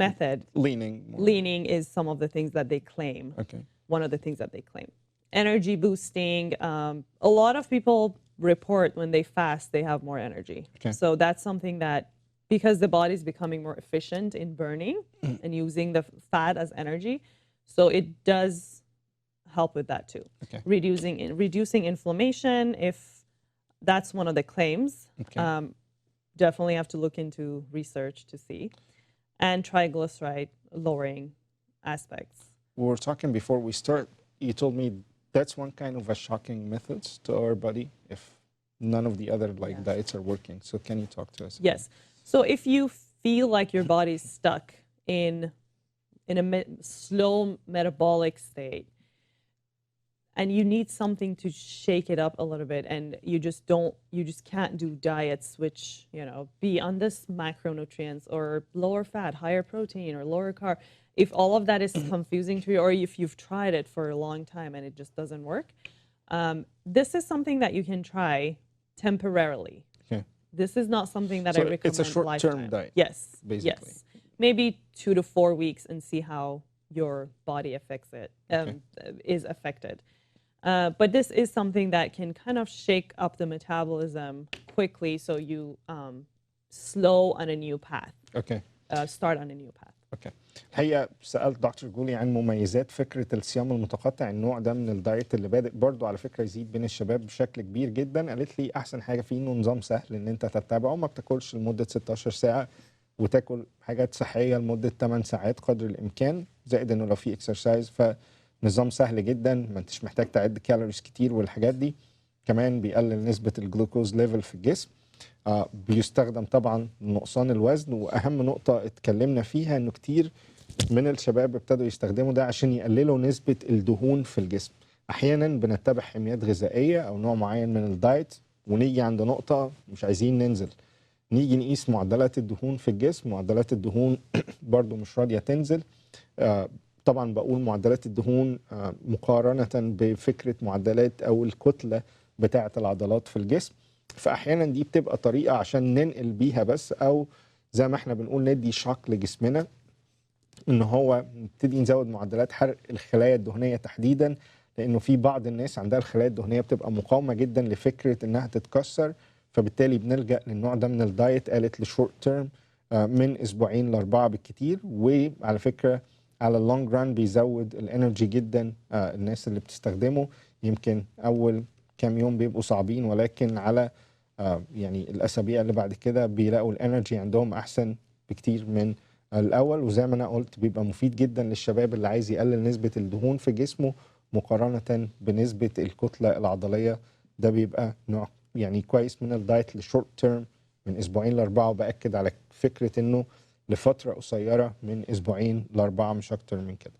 method, leaning is some of the things that they claim. Okay. One of the things that they claim. Energy boosting. A lot of people report when they fast, they have more energy. Okay. So that's something that, because the body is becoming more efficient in burning and using the fat as energy, so it does help with that too. Okay. Reducing inflammation, if that's one of the claims. Okay. Definitely have to look into research to see. And triglyceride lowering aspects. We were talking before we start, you told me that's one kind of a shocking methods to our body if none of the other diets are working. So can you talk to us? Yes. So if you feel like your body's stuck in a slow metabolic state, and you need something to shake it up a little bit, and you just can't do diets which, be on this macronutrients or lower fat, higher protein, or lower carb. If all of that is confusing to you, or if you've tried it for a long time and it just doesn't work, this is something that you can try temporarily. Okay. This is not something that I recommend. It's a short-term diet. Yes. Basically. Yes. Maybe 2 to 4 weeks and see how your body is affected. But this is something that can kind of shake up the metabolism quickly, so you slow on a new path. Okay. Start on a new path. Okay. الحقيقة سألت دكتور جولي عن مميزات فكرة الصيام المتقطع، النوع ده من الدايت اللي بادئ برضو على فكرة يزيد بين الشباب بشكل كبير جدا. قالت لي أحسن حاجة فيه إنه نظام سهل إن أنت تتبعه، ما بتاكلش لمدة 16 ساعة وتاكل حاجات صحية لمدة 8 ساعات قدر الإمكان، زائد إنه لو في اكسرسايز فنظام سهل جدا، ما أنتش محتاج تعد كالوريز كتير والحاجات دي. كمان بيقلل نسبة الجلوكوز ليفل في الجسم. بيستخدم طبعا لنقصان الوزن، واهم نقطه اتكلمنا فيها انه كتير من الشباب ابتدوا يستخدموا ده عشان يقللوا نسبه الدهون في الجسم. احيانا بنتبع حميات غذائيه او نوع معين من الدايت ونيجي عند نقطه مش عايزين ننزل، نيجي نقيس معدلات الدهون في الجسم، معدلات الدهون برضو مش راضيه تنزل. طبعا بقول معدلات الدهون مقارنه بفكره معدلات او الكتله بتاعه العضلات في الجسم. فاحيانا دي بتبقى طريقه عشان ننقل بيها بس، او زي ما احنا بنقول ندي شوك لجسمنا ان هو نبتدي نزود معدلات حرق الخلايا الدهنيه تحديدا، لانه في بعض الناس عندها الخلايا الدهنيه بتبقى مقاومه جدا لفكره انها تتكسر، فبالتالي بنلجا للنوع ده من الدايت. قالت لشورت تيرم من اسبوعين ل4 بالكتير، وعلى فكره على اللونج ران بيزود الانرجي جدا. الناس اللي بتستخدمه يمكن اول كام يوم بيبقوا صعبين، ولكن على يعني الاسابيع اللي بعد كده بيلاقوا الانرجي عندهم احسن بكتير من الاول. وزي ما انا قلت بيبقى مفيد جدا للشباب اللي عايز يقلل نسبه الدهون في جسمه مقارنه بنسبه الكتله العضليه. ده بيبقى نوع يعني كويس من الدايت للشورت تيرم من اسبوعين ل4، وباكد على فكره انه لفتره قصيره من اسبوعين ل4 مش اكتر من كده.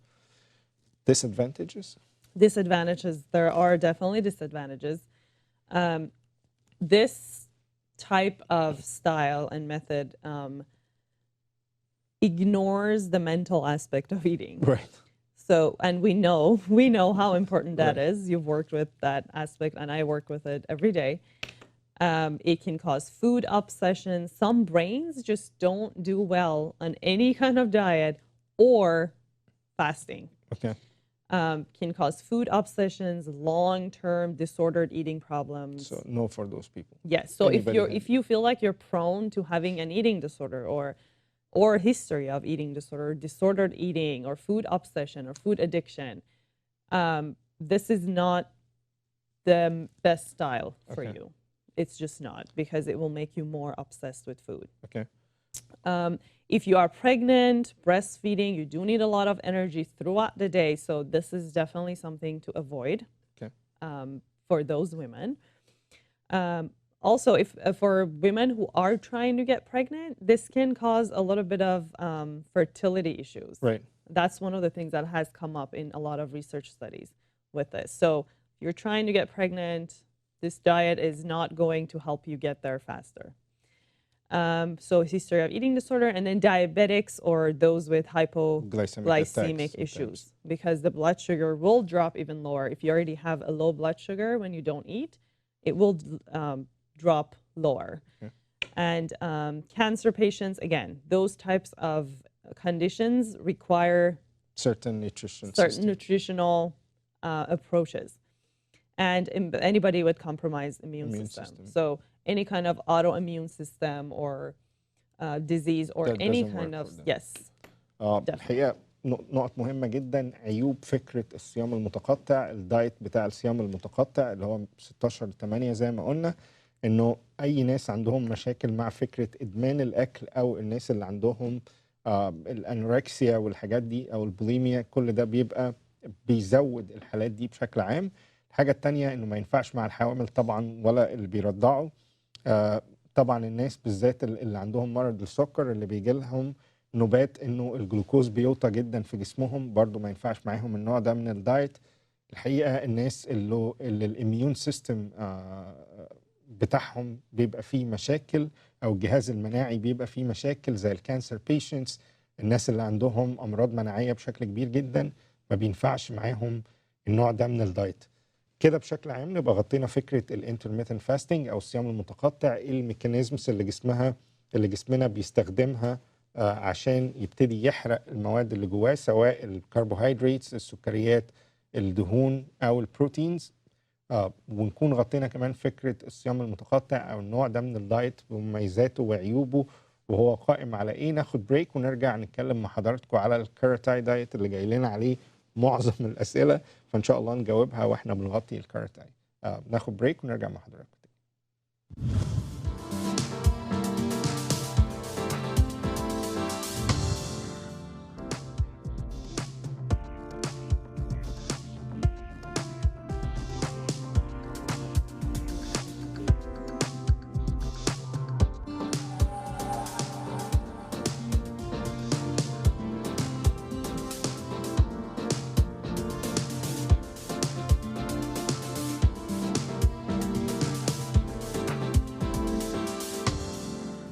Disadvantages, there are definitely disadvantages. This type of style and method ignores the mental aspect of eating. Right. So, and we know how important that is. You've worked with that aspect, and I work with it every day. It can cause food obsession. Some brains just don't do well on any kind of diet or fasting. Okay. Can cause food obsessions, long-term disordered eating problems. So no for those people. Yes. So if you feel like you're prone to having an eating disorder or history of eating disorder, disordered eating, or food obsession or food addiction, this is not the best style for you. It's just not, because it will make you more obsessed with food. Okay. If you are pregnant, breastfeeding, you do need a lot of energy throughout the day. So this is definitely something to avoid for those women. Also, if for women who are trying to get pregnant, this can cause a little bit of fertility issues. Right. That's one of the things that has come up in a lot of research studies with this. So if you're trying to get pregnant, this diet is not going to help you get there faster. So history of eating disorder, and then diabetics or those with hypoglycemic issues, because the blood sugar will drop even lower. If you already have a low blood sugar when you don't eat, it will drop lower. Okay. And cancer patients, again, those types of conditions require certain nutritional approaches. And anybody with compromised immune system. So any kind of autoimmune system or disease or any kind of, yes. الحقيقة نقط مهمة جدا. عيوب فكرة الصيام المتقطع، الدايت بتاع الصيام المتقطع اللي هو 16/8 زي ما قلنا، انه اي ناس عندهم مشاكل مع فكرة ادمان الاكل، او الناس اللي عندهم الانوركسيا والحاجات دي او البوليميا، كل ده بيبقى بيزود الحالات دي بشكل عام. الحاجة التانية انه ما ينفعش مع الحوامل طبعا ولا اللي بيرضعوا. طبعا الناس بالذات اللي عندهم مرض السكر اللي بيجي لهم نوبات انه الجلوكوز بيوطى جدا في جسمهم، برضو ما ينفعش معاهم النوع ده من الدايت. الحقيقة الناس اللي الاميون سيستم بتاعهم بيبقى فيه مشاكل، او الجهاز المناعي بيبقى فيه مشاكل، زي الكانسر بيشنتس، الناس اللي عندهم امراض مناعية بشكل كبير جدا، ما بينفعش معاهم النوع ده من الدايت. كده بشكل عام نبقى غطينا فكرة الانترميتنت فاستنج او الصيام المتقطع، ايه الميكانيزمز اللي جسمنا بيستخدمها عشان يبتدي يحرق المواد اللي جواه، سواء الكربوهيدراتس، السكريات، الدهون او البروتينز. ونكون غطينا كمان فكرة الصيام المتقطع او النوع ده من الدايت بمميزاته وعيوبه وهو قائم على ايه. ناخد بريك ونرجع نتكلم مع حضراتكم على الكاراتاي دايت اللي جاي لنا عليه معظم الاسئله، فان شاء الله نجاوبها واحنا بنغطي الكاراتاي. ناخد بريك ونرجع مع حضراتكم.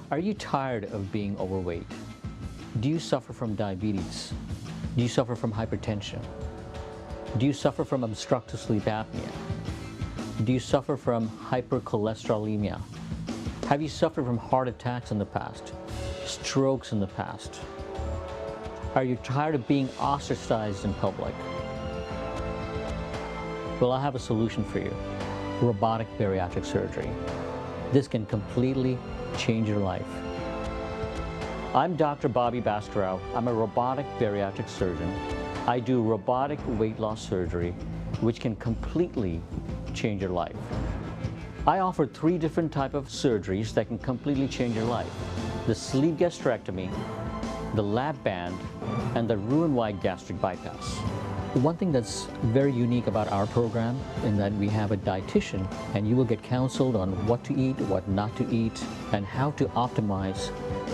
Are you tired of being overweight? Do you suffer from diabetes? Do you suffer from hypertension? Do you suffer from obstructive sleep apnea? Do you suffer from hypercholesterolemia? Have you suffered from heart attacks in the past? Strokes in the past? Are you tired of being ostracized in public? Well, I have a solution for you. Robotic bariatric surgery. This can completely change your life. I'm Dr. Bobby Baskerau. I'm a robotic bariatric surgeon. I do robotic weight loss surgery, which can completely change your life. I offer 3 different types of surgeries that can completely change your life: the sleeve gastrectomy, the lap band, and the Roux-en-Y gastric bypass. One thing that's very unique about our program is that we have a dietitian, and you will get counseled on what to eat, what not to eat, and how to optimize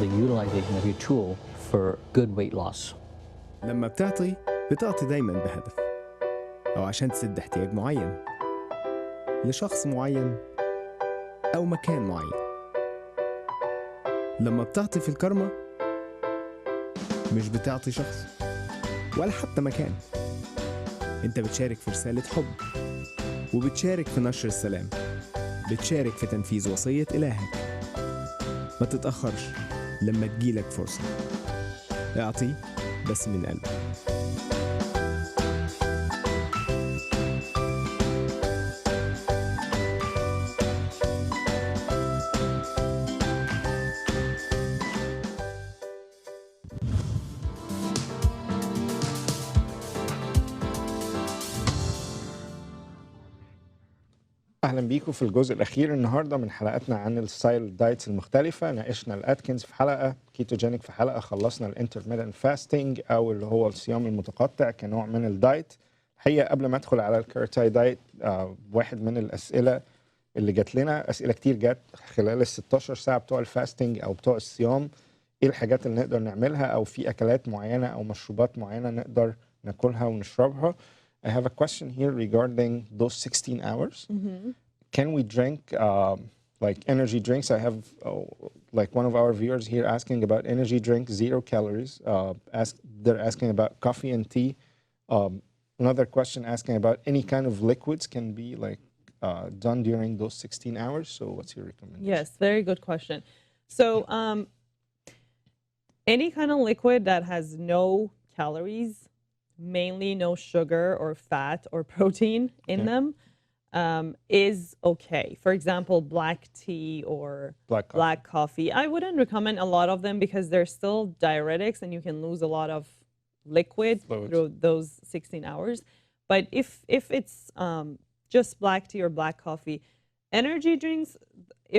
the utilization of your tool for good weight loss. لما بتعطي دايما بهدف، أو عشان تسد احتياج معين لشخص معين أو مكان معين. لما بتعطي في الكرمة مش بتعطي شخص ولا حتى مكان، انت بتشارك في رسالة حب، وبتشارك في نشر السلام، بتشارك في تنفيذ وصية إلهك. ما تتأخرش لما تجيلك فرصة، اعطي بس من قلبك. اهلا بيكم في الجزء الاخير النهارده من حلقاتنا عن الستايل دايتس المختلفه. ناقشنا الاتكنز في حلقه، كيتوجينيك في حلقه، خلصنا الانترميتنت فاستنج او اللي هو الصيام المتقطع كنوع من الدايت. هي قبل ما ادخل على الكارتاي دايت واحد من الاسئله اللي جات لنا، اسئله كتير جات خلال ال 16 ساعه بتوع الفاستنج او بتوع الصيام، ايه الحاجات اللي نقدر نعملها، او في اكلات معينه او مشروبات معينه نقدر ناكلها ونشربها. I have a question here regarding those 16 hours. Can we drink like energy drinks? I have like one of our viewers here asking about energy drink, 0 calories. They're asking about coffee and tea. Another question asking about any kind of liquids can be like done during those 16 hours. So what's your recommendation? Yes, very good question. So any kind of liquid that has no calories, mainly no sugar or fat or protein in them, is okay. For example, black tea or black coffee. I wouldn't recommend a lot of them because they're still diuretics and you can lose a lot of liquid through those 16 hours. But if it's just black tea or black coffee, energy drinks,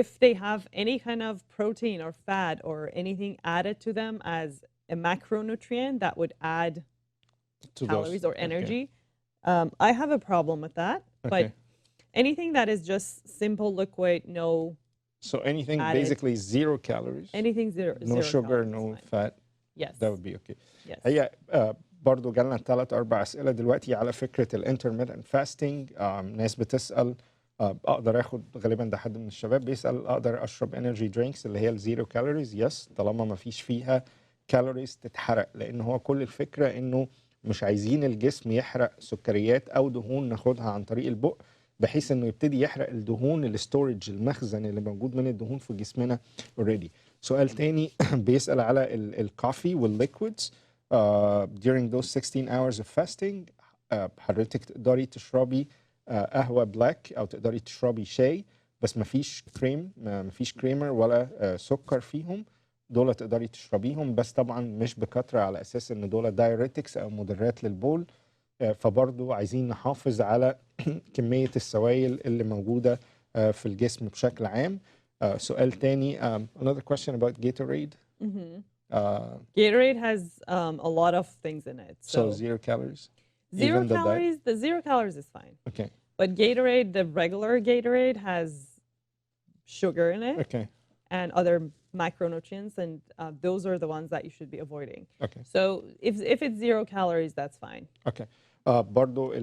if they have any kind of protein or fat or anything added to them as a macronutrient that would add calories or energy, I have a problem with that. But anything that is just simple liquid, no. So anything added, basically 0 calories. Anything no sugar, no fat. Yes. That would be okay. Yes. هي برضو جالنا 3-4 أسئلة دلوقتي على فكرة الانترميتنت فاستنج. ناس بتسأل اقدر اخد، غالبا ده حد من الشباب بيسأل، اقدر اشرب انرجي درينكس اللي هي الزيرو كالوريز؟ يس، طالما ما فيش فيها كالوريز تتحرق، لان هو كل الفكرة انه مش عايزين الجسم يحرق سكريات او دهون ناخدها عن طريق البق، بحيث انه يبتدي يحرق الدهون، الاستورج، المخزن اللي موجود من الدهون في جسمنا اوريدي. سؤال تاني بيسأل على الكوفي والليكويدز during those 16 hours of fasting. حضرتك تقدري تشربي قهوة بلاك او تقدري تشربي شاي، بس مفيش كريم، مفيش كريمر ولا سكر فيهم، دول تقدري تشربيهم، بس طبعا مش بكترة على اساس ان دول دايوريتكس او مضرات للبول. فبرضو عايزين نحافظ على كمية السوائل اللي موجودة في الجسم بشكل عام. سؤال تاني, another question about Gatorade. Gatorade has a lot of things in it. So 0 calories? Zero Even calories, the 0 calories is fine. Okay. But Gatorade, the regular Gatorade has sugar in it. Okay. And other macronutrients, and those are the ones that you should be avoiding. Okay. So if it's 0 calories, that's fine. Okay. برضو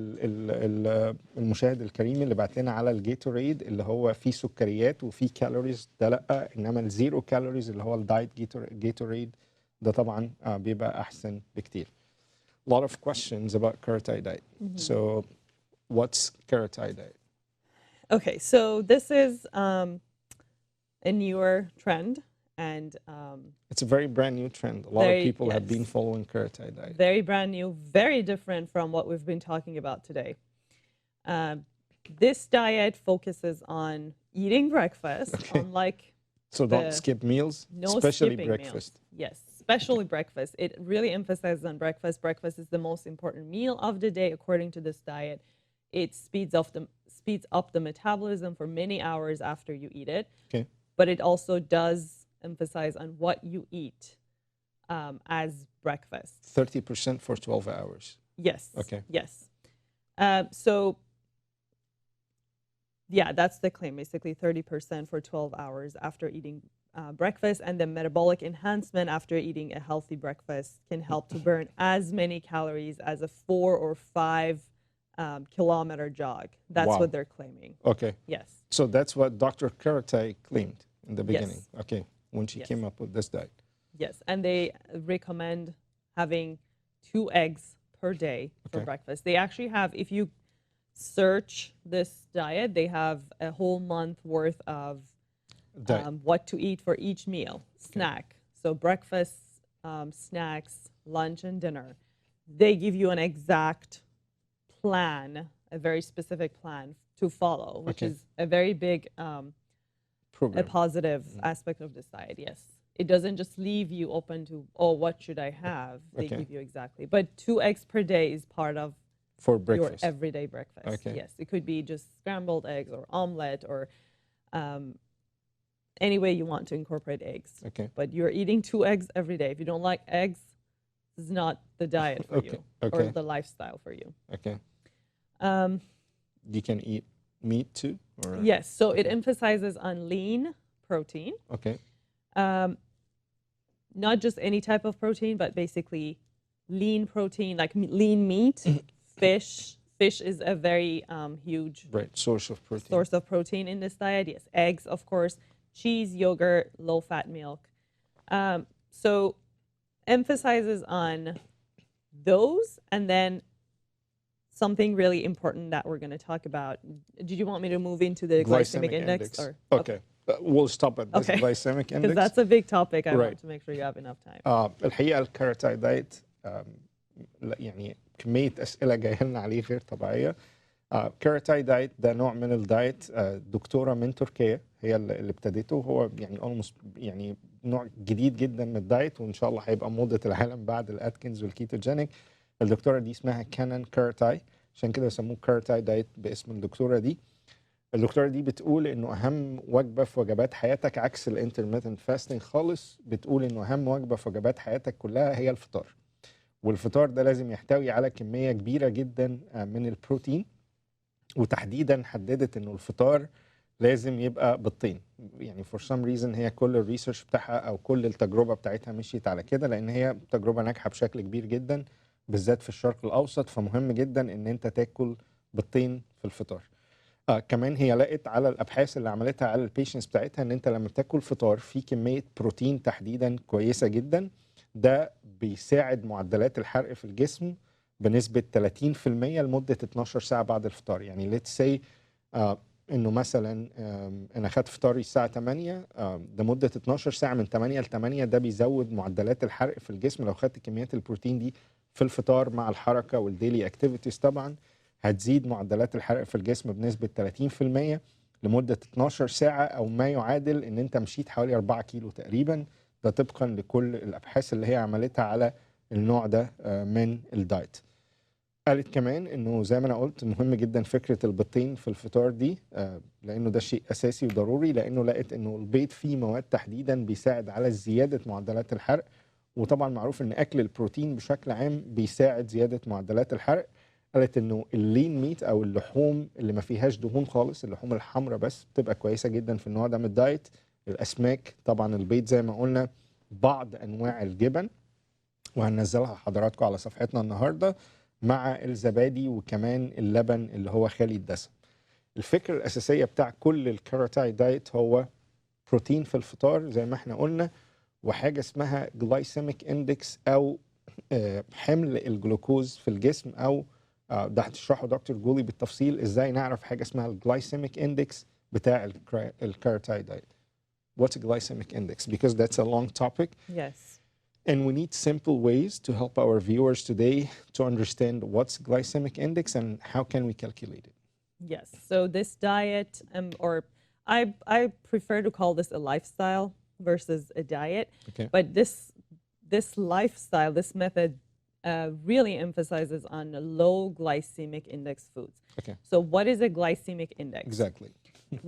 المشاهد الكريم اللي بعت لنا على الجيتوريد اللي هو فيه سكريات وفيه كالوريز، ده لا، انما الزيرو كالوريز اللي هو الدايت جيتوريد ده طبعا بيبقى احسن بكتير. A lot of questions about Karatai diet. So what's Karatai diet? Okay, so this is a newer trend, and it's a very brand new trend. A lot of people have been following Karatai diet. Very brand new, very different from what we've been talking about today. This diet focuses on eating breakfast, unlike so don't skip meals, no especially breakfast. Meals. Yes, especially breakfast. It really emphasizes on breakfast. Breakfast is the most important meal of the day according to this diet. It speeds up the metabolism for many hours after you eat it. Okay. But it also does emphasize on what you eat as breakfast. 30% for 12 hours. Yes. Okay. Yes. So yeah, that's the claim, basically 30% for 12 hours after eating breakfast, and the metabolic enhancement after eating a healthy breakfast can help to burn as many calories as a 4 or 5 kilometer jog. That's what they're claiming. Okay. Yes. So that's what Dr. Karatai claimed in the beginning. Yes. Okay. When she came up with this diet. Yes. And they recommend having 2 eggs per day for breakfast. They actually have, if you search this diet, they have a whole month worth of what to eat for each meal, snack. So breakfast, snacks, lunch, and dinner. They give you an exact plan, a very specific plan to follow, which is a very big, a positive aspect of this diet, yes. It doesn't just leave you open to, oh, what should I have? They give you exactly. But 2 eggs per day is part of for breakfast. Your everyday breakfast. Yes, it could be just scrambled eggs or omelet or any way you want to incorporate eggs. But you're eating 2 eggs every day. If you don't like eggs, this is not the diet for you or the lifestyle for you. You can eat meat too? Or? Yes, so it emphasizes on lean protein. Okay. Not just any type of protein, but basically lean protein, like lean meat, fish. Fish is a very huge source of protein in this diet. Yes, eggs, of course, cheese, yogurt, low-fat milk. So emphasizes on those, and then something really important that we're going to talk about. Did you want me to move into the glycemic index? Or? Okay. We'll stop at this glycemic index. Because that's a big topic. I want to make sure you have enough time. الحقيقة الكاراتاي دايت يعني كمية أسئلة جاية لنا عليه غير طبيعية. كاراتاي دايت ده نوع من الدايت، دكتورة من تركيا هي اللي ابتدته. هو يعني نوع جديد جدا من الدايت، وإن شاء الله هيبقى موضة العالم بعد الأتكنز والكيتوجينيك. الدكتورة دي اسمها كانان كاراتاي، عشان كده يسموه كاراتاي دايت باسم الدكتورة دي. الدكتورة دي بتقول إنه أهم وجبة في وجبات حياتك، عكس الانترميتنت فاستنج خالص، بتقول إنه أهم وجبة في وجبات حياتك كلها هي الفطار. والفطار ده لازم يحتوي على كمية كبيرة جدا من البروتين، وتحديدا حددت إنه الفطار لازم يبقى بالطين. يعني for some reason هي كل الريسيرش بتاعها أو كل التجربة بتاعتها مشيت على كده، لأن هي تجربة ناجحة بشكل كبير جدا بالذات في الشرق الأوسط. فمهم جدا إن أنت تاكل بالطين في الفطار. كمان هي لقت على الابحاث اللي عملتها على البيشنتس بتاعتها ان انت لما تاكل فطار فيه كميه بروتين تحديدا كويسه جدا، ده بيساعد معدلات الحرق في الجسم بنسبه 30% لمده 12 ساعه بعد الفطار. يعني ليتس سي انه مثلا انا خدت فطاري الساعه 8 لمده 12 ساعه من 8 ل 8، ده بيزود معدلات الحرق في الجسم. لو خدت كميات البروتين دي في الفطار مع الحركه والديلي اكتيفيتيز طبعا هتزيد معدلات الحرق في الجسم بنسبة 30% لمدة 12 ساعة، أو ما يعادل إن أنت مشيت حوالي 4 كيلو تقريبا. ده طبقا لكل الأبحاث اللي هي عملتها على النوع ده من الدايت. قالت كمان إنه زي ما أنا قلت مهم جدا فكرة البيضتين في الفطار دي، لأنه ده شيء أساسي وضروري، لأنه لقت إنه البيض فيه مواد تحديدا بيساعد على زيادة معدلات الحرق. وطبعا معروف إن أكل البروتين بشكل عام بيساعد زيادة معدلات الحرق. قالت انه اللين ميت او اللحوم اللي ما فيهاش دهون خالص، اللحوم الحمراء بس، بتبقى كويسه جدا في النوع ده من الدايت. الاسماك طبعا، البيض زي ما قلنا، بعض انواع الجبن، وهننزلها حضراتكم على صفحتنا النهارده، مع الزبادي وكمان اللبن اللي هو خالي الدسم. الفكره الاساسيه بتاع كل الكاراتاي دايت هو بروتين في الفطار زي ما احنا قلنا، وحاجه اسمها جلايسيميك اندكس او حمل الجلوكوز في الجسم، او ده هتشرحه دكتور جولي بالتفصيل ازاي نعرف حاجه اسمها الجلايسيميك اندكس بتاع الكاراتاي دايت. What's a glycemic index? Because that's a long topic. Yes. And we need simple ways to help our viewers today to understand what's glycemic index and how can we calculate it. Yes. So this diet, or I prefer to call this a lifestyle versus a diet. Okay. But this lifestyle, this method really emphasizes on low glycemic index foods. Okay. So what is a glycemic index? Exactly.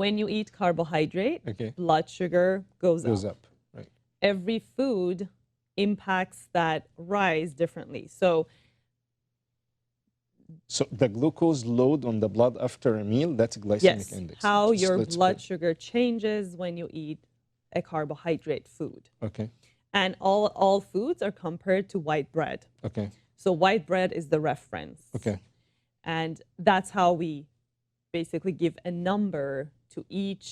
When you eat carbohydrate, Okay. blood sugar goes up. Right. Every food impacts that rise differently. So the glucose load on the blood after a meal, that's glycemic yes, index. how your blood sugar changes when you eat a carbohydrate food. Okay. And all foods are compared to white bread. Okay. So white bread is the reference. Okay. And that's how we basically give a number to each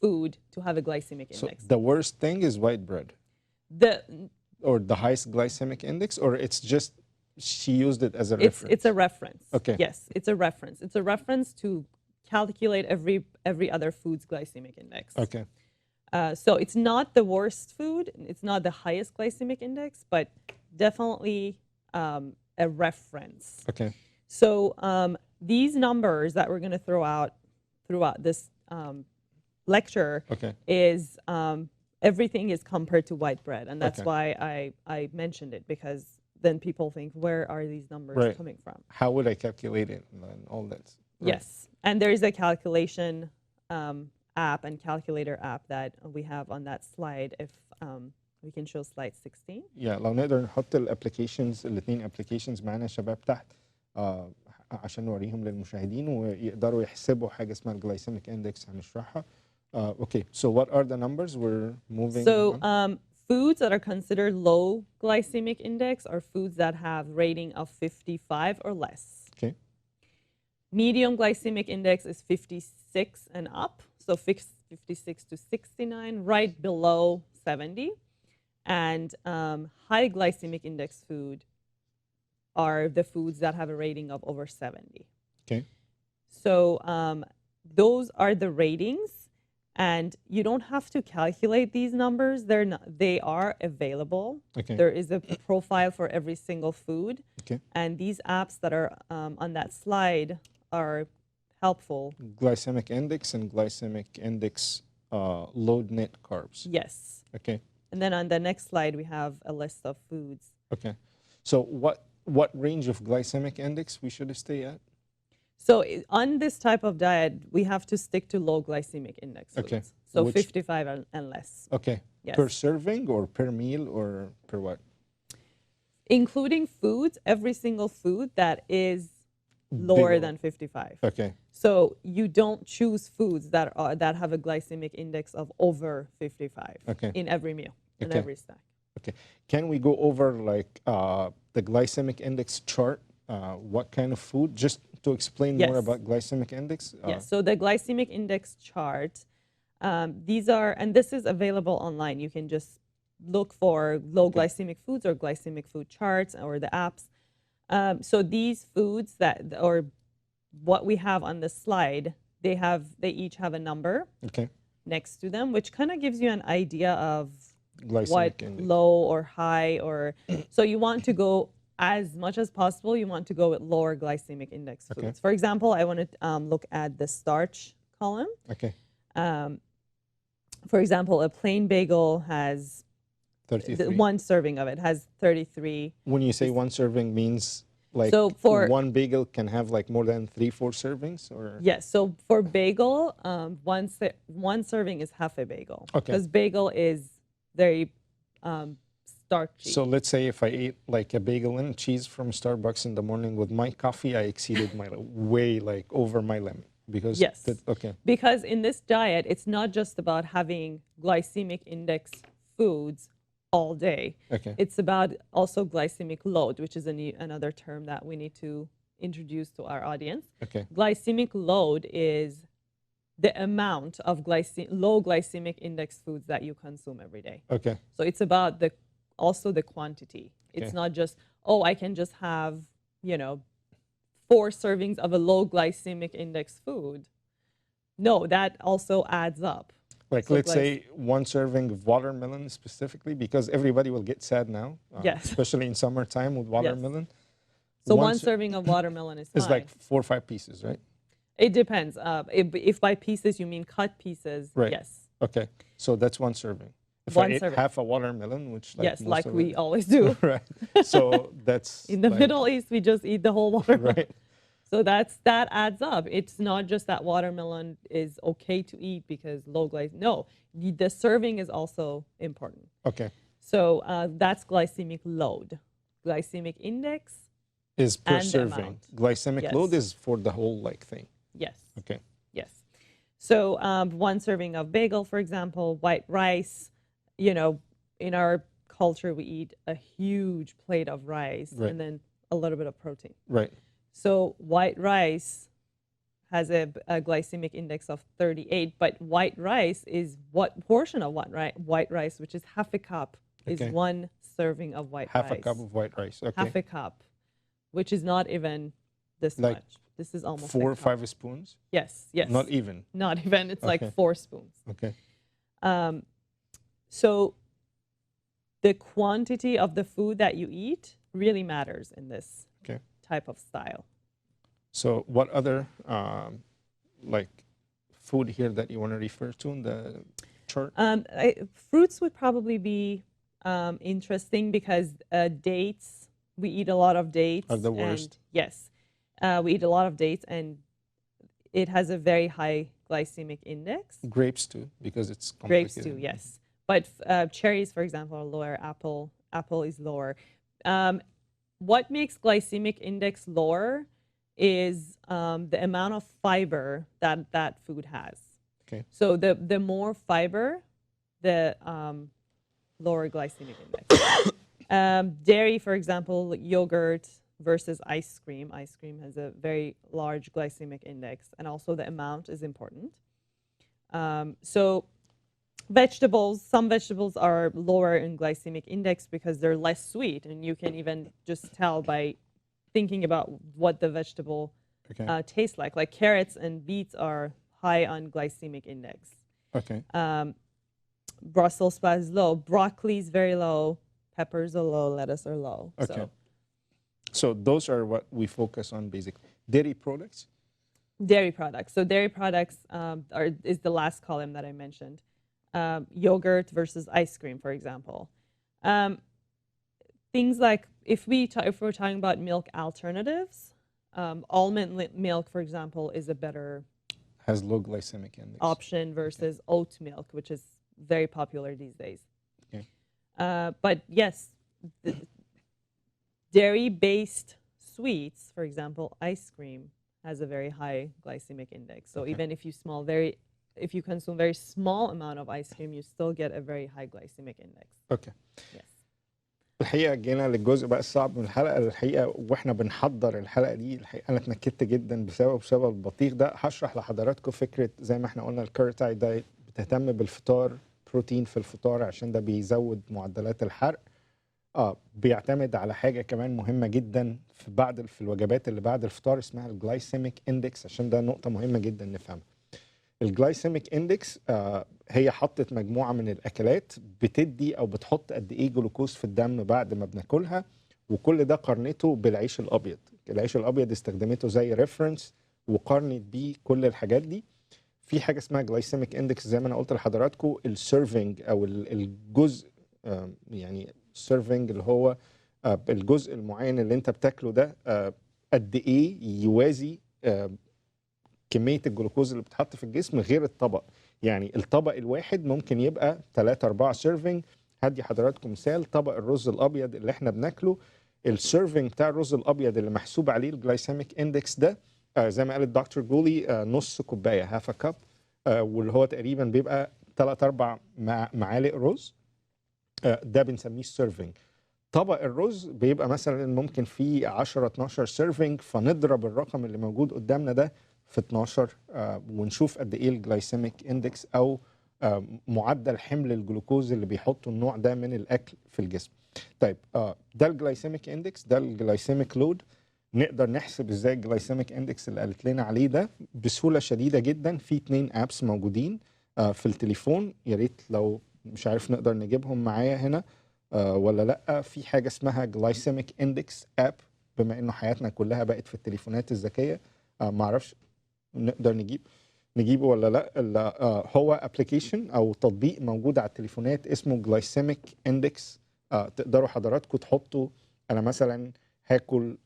food to have a glycemic index. So the worst thing is white bread? Or the highest glycemic index? Or it's just she used it as a reference? It's a reference. Okay. Yes, it's a reference. It's a reference to calculate every other food's glycemic index. Okay. So it's not the worst food, it's not the highest glycemic index, but definitely a reference. Okay. So these numbers that we're going to throw out throughout this lecture is everything is compared to white bread, and that's why I mentioned it, because then people think, where are these numbers coming from? How would I calculate it and all that? Right. Yes, and there is a calculation app and calculator app that we have on that slide. If we can show slide 16. Yeah, لو نقدر نحط الابلكيشنز الاثنين ابلكيشنز معانا شباب تحت عشان نوريهم للمشاهدين ويقدروا يحسبوا حاجة اسمها الجلايسيميك اندكس هنشرحها. Okay, so what are the numbers we're moving So on? foods that are considered low glycemic index are foods that have rating of 55 or less. Okay, Medium glycemic index is 56 and up, so 56 to 69, right below 70. And high glycemic index food are the foods that have a rating of over 70. okay, So those are the ratings, and you don't have to calculate these numbers. They are available. okay, There is a profile for every single food, okay. and these apps that are on that slide are helpful. Glycemic index and glycemic index load net carbs. Yes. Okay, And then on the next slide, we have a list of foods. okay. So what range of glycemic index we should stay at? So on this type of diet, we have to stick to low glycemic index foods. Okay. So Which- 55 and less. Okay, Yes. per serving or per meal or per what? Including foods, every single food that is lower Bigger. than 55. Okay, So you don't choose foods that have a glycemic index of over 55 Okay. in every meal, in Okay. every snack. okay. Can we go over like the glycemic index chart? What kind of food? Just to explain more Yes. about glycemic index. Yes, so the glycemic index chart, these are, and this is available online. You can just look for low glycemic foods or glycemic food charts or the apps. So these foods or what we have on the slide, they each have a number Okay, next to them, which kind of gives you an idea of glycemic what index. low or high so you want to go as much as possible, you want to go with lower glycemic index foods. Okay. For example, I want to look at the starch column. Okay, For example, a plain bagel has 33. one serving of it has 33. When you say one serving means like So for- one bagel can have like more than 3-4 servings or? Yes, so for bagel, one serving is half a bagel. Okay. Because bagel is very starchy. So let's say if I ate like a bagel and cheese from Starbucks in the morning with my coffee, I exceeded my way like over my limit because Yes. okay, Because in this diet, it's not just about having glycemic index foods all day. okay, It's about also glycemic load, which is another term that we need to introduce to our audience. okay, Glycemic load is the amount of low glycemic index foods that you consume every day. okay, So it's about also the quantity. It's Okay. not just, oh, I can just have, 4 servings of a low glycemic index food. No, that also adds up. Like So let's say one serving of watermelon specifically because everybody will get sad now, Yes. especially in summertime with watermelon. So one ser- serving of watermelon is is fine. like 4 or 5 pieces, right? It depends. If by pieces you mean cut pieces, Right. yes. Okay, so that's one serving. If One I ate serving. half a watermelon, which like Yes, most like of we it- always do. right. So that's In the like- Middle East, we just eat the whole watermelon. right? So that adds up. It's not just that watermelon is okay to eat because low glycemic. No, the serving is also important. Okay, So that's glycemic load. Glycemic index, is per And the serving. amount. Glycemic Yes. load is for the whole like thing. yes, Okay, yes. So one serving of bagel, for example, white rice. In our culture, we eat a huge plate of rice Right. and then a little bit of protein. right. So white rice has a glycemic index of 38, but white rice is what portion of white rice, which is half a cup, Okay. is one serving of white Half rice. a cup of white rice. Okay, Half a cup, which is not even this Like much. This is almost 4 or a cup. 5 spoons. Yes, yes. Not even. Not even. It's Okay. like 4 spoons. Okay, So the quantity of the food that you eat really matters in this okay. type of style. So what other like food here that you want to refer to in the chart? Fruits would probably be interesting because dates, we eat a lot of dates. Are the and- worst. yes. We eat a lot of dates and it has a very high glycemic index. Grapes too, because it's Grapes complicated. too, yes. But cherries, for example, are lower. Apple is lower. What makes glycemic index lower is the amount of fiber that that food has. Okay. So the more fiber, the lower glycemic index. Dairy, for example, yogurt versus ice cream. Ice cream has a very large glycemic index, and also the amount is important. So vegetables, some vegetables are lower in glycemic index because they're less sweet, and you can even just tell by thinking about what the vegetable tastes like. Like carrots and beets are high on glycemic index. Okay. Brussels sprouts is low. Broccoli is very low. Peppers are low. Lettuce are low. Okay. So those are what we focus on basically. Dairy products? Dairy products. So dairy products is the last column that I mentioned. Yogurt versus ice cream, for example. Things like if we're talking about milk alternatives, almond milk, for example, is a better Has low glycemic index. option versus oat milk, which is very popular these days. Okay. But yes, dairy-based sweets, for example, ice cream has a very high glycemic index. So even if you consume very small amount of ice cream, you still get a very high glycemic index. Okay. Yes. الحقيقه جينا للجزء بقى الصعب من الحلقه. الحقيقه واحنا بنحضر الحلقه دي الحقيقه انا اتنكدت جدا بسبب البطيخ ده. هشرح لحضراتكم فكره زي ما احنا قلنا الكارتاي دايت بتهتم بالفطار، بروتين في الفطار عشان ده بيزود معدلات الحرق. بيعتمد على حاجه كمان مهمه جدا في الوجبات اللي بعد الفطار اسمها الجلايسيميك اندكس، عشان ده نقطه مهمه جدا نفهمها. الجلايسيميك اندكس هي حطت مجموعه من الاكلات بتدي او بتحط قد ايه جلوكوز في الدم بعد ما بناكلها، وكل ده قارنته بالعيش الابيض. العيش الابيض استخدمته زي ريفرنس وقارنت بيه كل الحاجات دي. في حاجه اسمها جلايسيميك اندكس زي ما انا قلت لحضراتكم، السيرفنج او الجزء، يعني السيرفنج اللي هو الجزء المعين اللي انت بتاكله ده قد ايه يوازي كميه الجلوكوز اللي بتحط في الجسم غير الطبق. يعني الطبق الواحد ممكن يبقى 3-4 سيرفنج. هدي حضراتكم مثال، طبق الرز الابيض اللي احنا بناكله، السيرفنج بتاع الرز الابيض اللي محسوب عليه الجلايسيميك اندكس ده زي ما قال الدكتور جولي نص كوبايه، هاف ا كاب، واللي هو تقريبا بيبقى 3-4 معالق رز. ده بنسميه السيرفنج. طبق الرز بيبقى مثلا ممكن فيه 10-12 سيرفنج، فنضرب الرقم اللي موجود قدامنا ده في 12 ونشوف قد ايه الجلايسيميك اندكس او معدل حمل الجلوكوز اللي بيحطه النوع ده من الاكل في الجسم. طيب ده الجلايسيميك اندكس، ده الجلايسيميك لود. نقدر نحسب ازاي الجلايسيميك اندكس اللي قالت لنا عليه ده بسهوله شديده جدا. في 2 ابس موجودين في التليفون، يا ريت لو مش عارف نقدر نجيبهم معايا هنا ولا لا. في حاجه اسمها جلايسيميك اندكس اب، بما انه حياتنا كلها بقت في التليفونات الذكيه، ما اعرفش نقدر نجيبه ولا لا. هو ابلكيشن او تطبيق موجود على التليفونات اسمه جلايسيميك اندكس. تقدروا حضراتكم تحطوا انا مثلا هاكل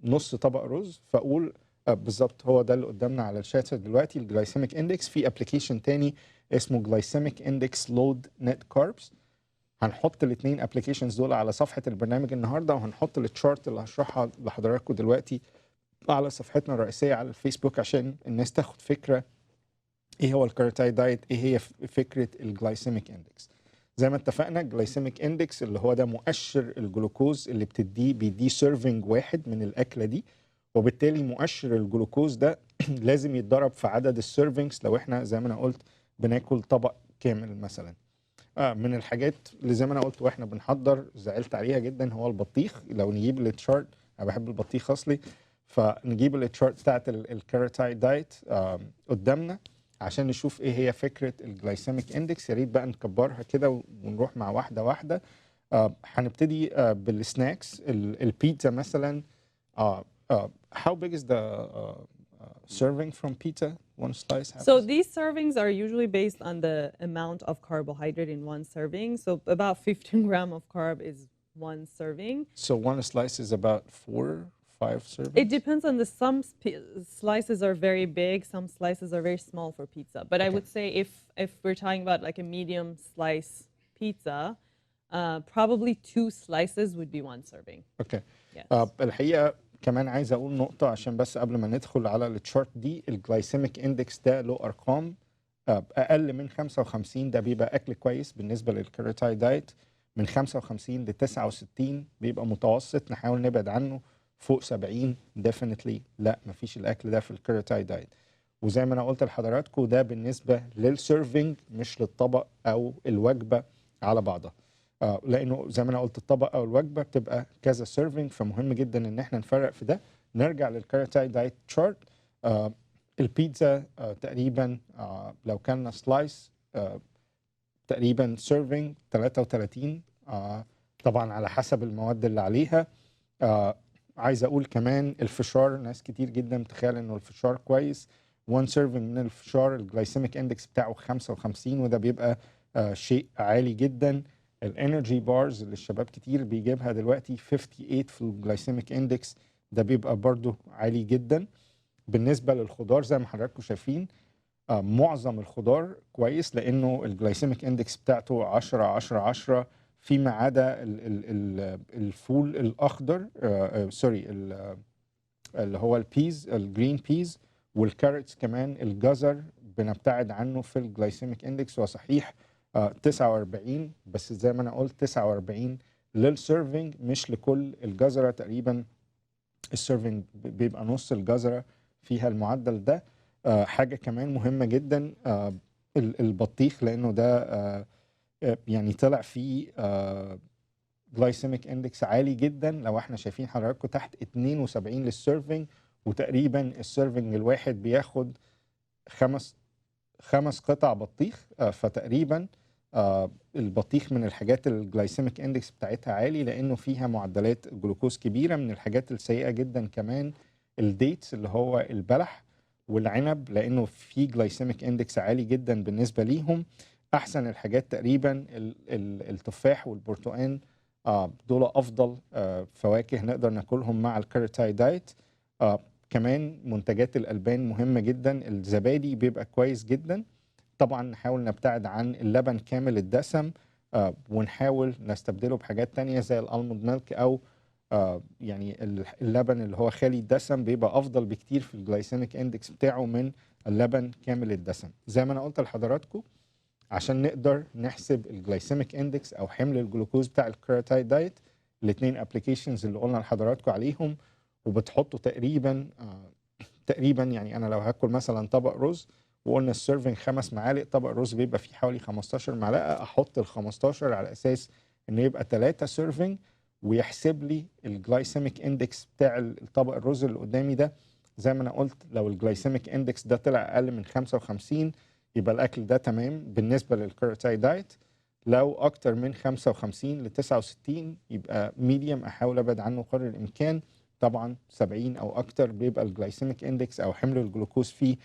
نص طبق رز، فاقول بالظبط هو ده اللي قدامنا على الشاشه دلوقتي الجلايسيميك اندكس. في ابلكيشن تاني اسمه جلايسيميك اندكس لود نت كاربس. هنحط الاثنين ابلكيشنز دول على صفحه البرنامج النهارده، وهنحط التشارت اللي هشرحها لحضراتكم دلوقتي على صفحتنا الرئيسيه على الفيسبوك عشان الناس تاخد فكره ايه هو الكارتاي دايت، ايه هي فكره الجلايسيميك اندكس. زي ما اتفقنا الجلايسيميك اندكس اللي هو ده مؤشر الجلوكوز اللي بيديه سيرفنج واحد من الاكله دي، وبالتالي مؤشر الجلوكوز ده لازم يتضرب في عدد السيرفنجز. لو احنا زي ما انا قلت بناكل طبق كامل مثلا. من الحاجات اللي زي ما انا قلت واحنا بنحضر زعلت عليها جدا هو البطيخ. لو نجيب التشارت، انا بحب البطيخ اصلي، فنجيب التشارت بتاعت الكارتاي دايت قدامنا عشان نشوف ايه هي فكره الجلايسيميك اندكس. يا ريت بقى نكبرها كده ونروح مع واحده واحده. هنبتدي بالسناكس. البيتزا مثلا. How big is the serving from pizza? One slice? So these servings are usually based on the amount of carbohydrate in one serving. So about 15 grams of carb is one serving. So one slice is about 4-5 servings? It depends on some slices are very big, some slices are very small for pizza. But I would say if we're talking about like a medium slice pizza, probably 2 slices would be one serving. Okay. Yes. الحقيقة كمان عايز اقول نقطه عشان بس قبل ما ندخل على التشارت دي، الجلايسيميك اندكس ده له ارقام اقل من 55 ده بيبقى اكل كويس بالنسبه للكرياتاي دايت، من 55 ل 69 بيبقى متوسط نحاول نبعد عنه، فوق 70 definitely لا مفيش الاكل ده في الكرياتاي دايت. وزي ما انا قلت لحضراتكم ده بالنسبه للسيرفنج مش للطبق او الوجبه على بعضها، لانه زي ما انا قلت الطبق او الوجبه بتبقى كذا سيرفنج، فمهم جدا ان احنا نفرق في ده. نرجع للكرياتاي دايت تشارت. البيتزا تقريبا لو كان سلايس تقريبا سيرفنج 33 طبعا على حسب المواد اللي عليها. عايز اقول كمان الفشار، ناس كتير جدا متخيل انه الفشار كويس. 1 سيرفنج من الفشار الجلايسيميك اندكس بتاعه 55 وده بيبقى شيء عالي جدا. الانرجي بارز اللي الشباب كتير بيجيبها دلوقتي 58 في الجلايسيميك اندكس ده بيبقى برضو عالي جدا. بالنسبه للخضار زي ما حضراتكم شايفين معظم الخضار كويس لانه الجلايسيميك اندكس بتاعته 10 10 10 فيما عدا الفول الاخضر سوري اللي هو البيز الجرين بيز والكارتس كمان. الجزر بنبتعد عنه في الجلايسيميك اندكس، هو صحيح 49 بس زي ما انا قلت 49 للسيرفنج مش لكل الجزره، تقريبا السيرفنج بيبقى نص الجزره فيها المعدل ده. حاجه كمان مهمه جدا البطيخ لانه ده يعني طلع فيه جلايسيميك اندكس عالي جدا. لو احنا شايفين حضراتكم تحت 72 للسيرفنج، وتقريبا السيرفنج الواحد بياخد خمس قطع بطيخ، فتقريبا البطيخ من الحاجات الجلايسيميك اندكس بتاعتها عالي لانه فيها معدلات جلوكوز كبيره. من الحاجات السيئه جدا كمان الديتس اللي هو البلح والعنب لانه في جلايسيميك اندكس عالي جدا بالنسبه ليهم. احسن الحاجات تقريبا التفاح والبرتقال، دول افضل فواكه نقدر ناكلهم مع الكرياتاي دايت. كمان منتجات الالبان مهمه جدا، الزبادي بيبقى كويس جدا. طبعا نحاول نبتعد عن اللبن كامل الدسم ونحاول نستبدله بحاجات تانية زي الالموند ميلك او يعني اللبن اللي هو خالي الدسم بيبقى افضل بكتير في الجلايسيميك اندكس بتاعه من اللبن كامل الدسم. زي ما انا قلت لحضراتكم عشان نقدر نحسب الجلايسيميك اندكس او حمل الجلوكوز بتاع الكرياتاي دايت، الاثنين ابلكيشنز اللي قلنا لحضراتكم عليهم، وبتحطوا تقريبا يعني انا لو هاكل مثلا طبق رز وقلنا السيرفنج 5 معالق، طبق الرز بيبقى فيه حوالي 15 معلقه، احط ال 15 على اساس ان يبقى 3 سيرفنج ويحسب لي الجلايسيميك اندكس بتاع الطبق الرز اللي قدامي ده. زي ما انا قلت لو الجلايسيميك اندكس ده طلع اقل من 55 يبقى الاكل ده تمام بالنسبه للكرياتاي دايت. لو اكتر من 55 ل 69 يبقى ميديوم، احاول ابعد عنه قدر الامكان. طبعا 70 او اكتر بيبقى الجلايسيميك اندكس او حمل الجلوكوز فيه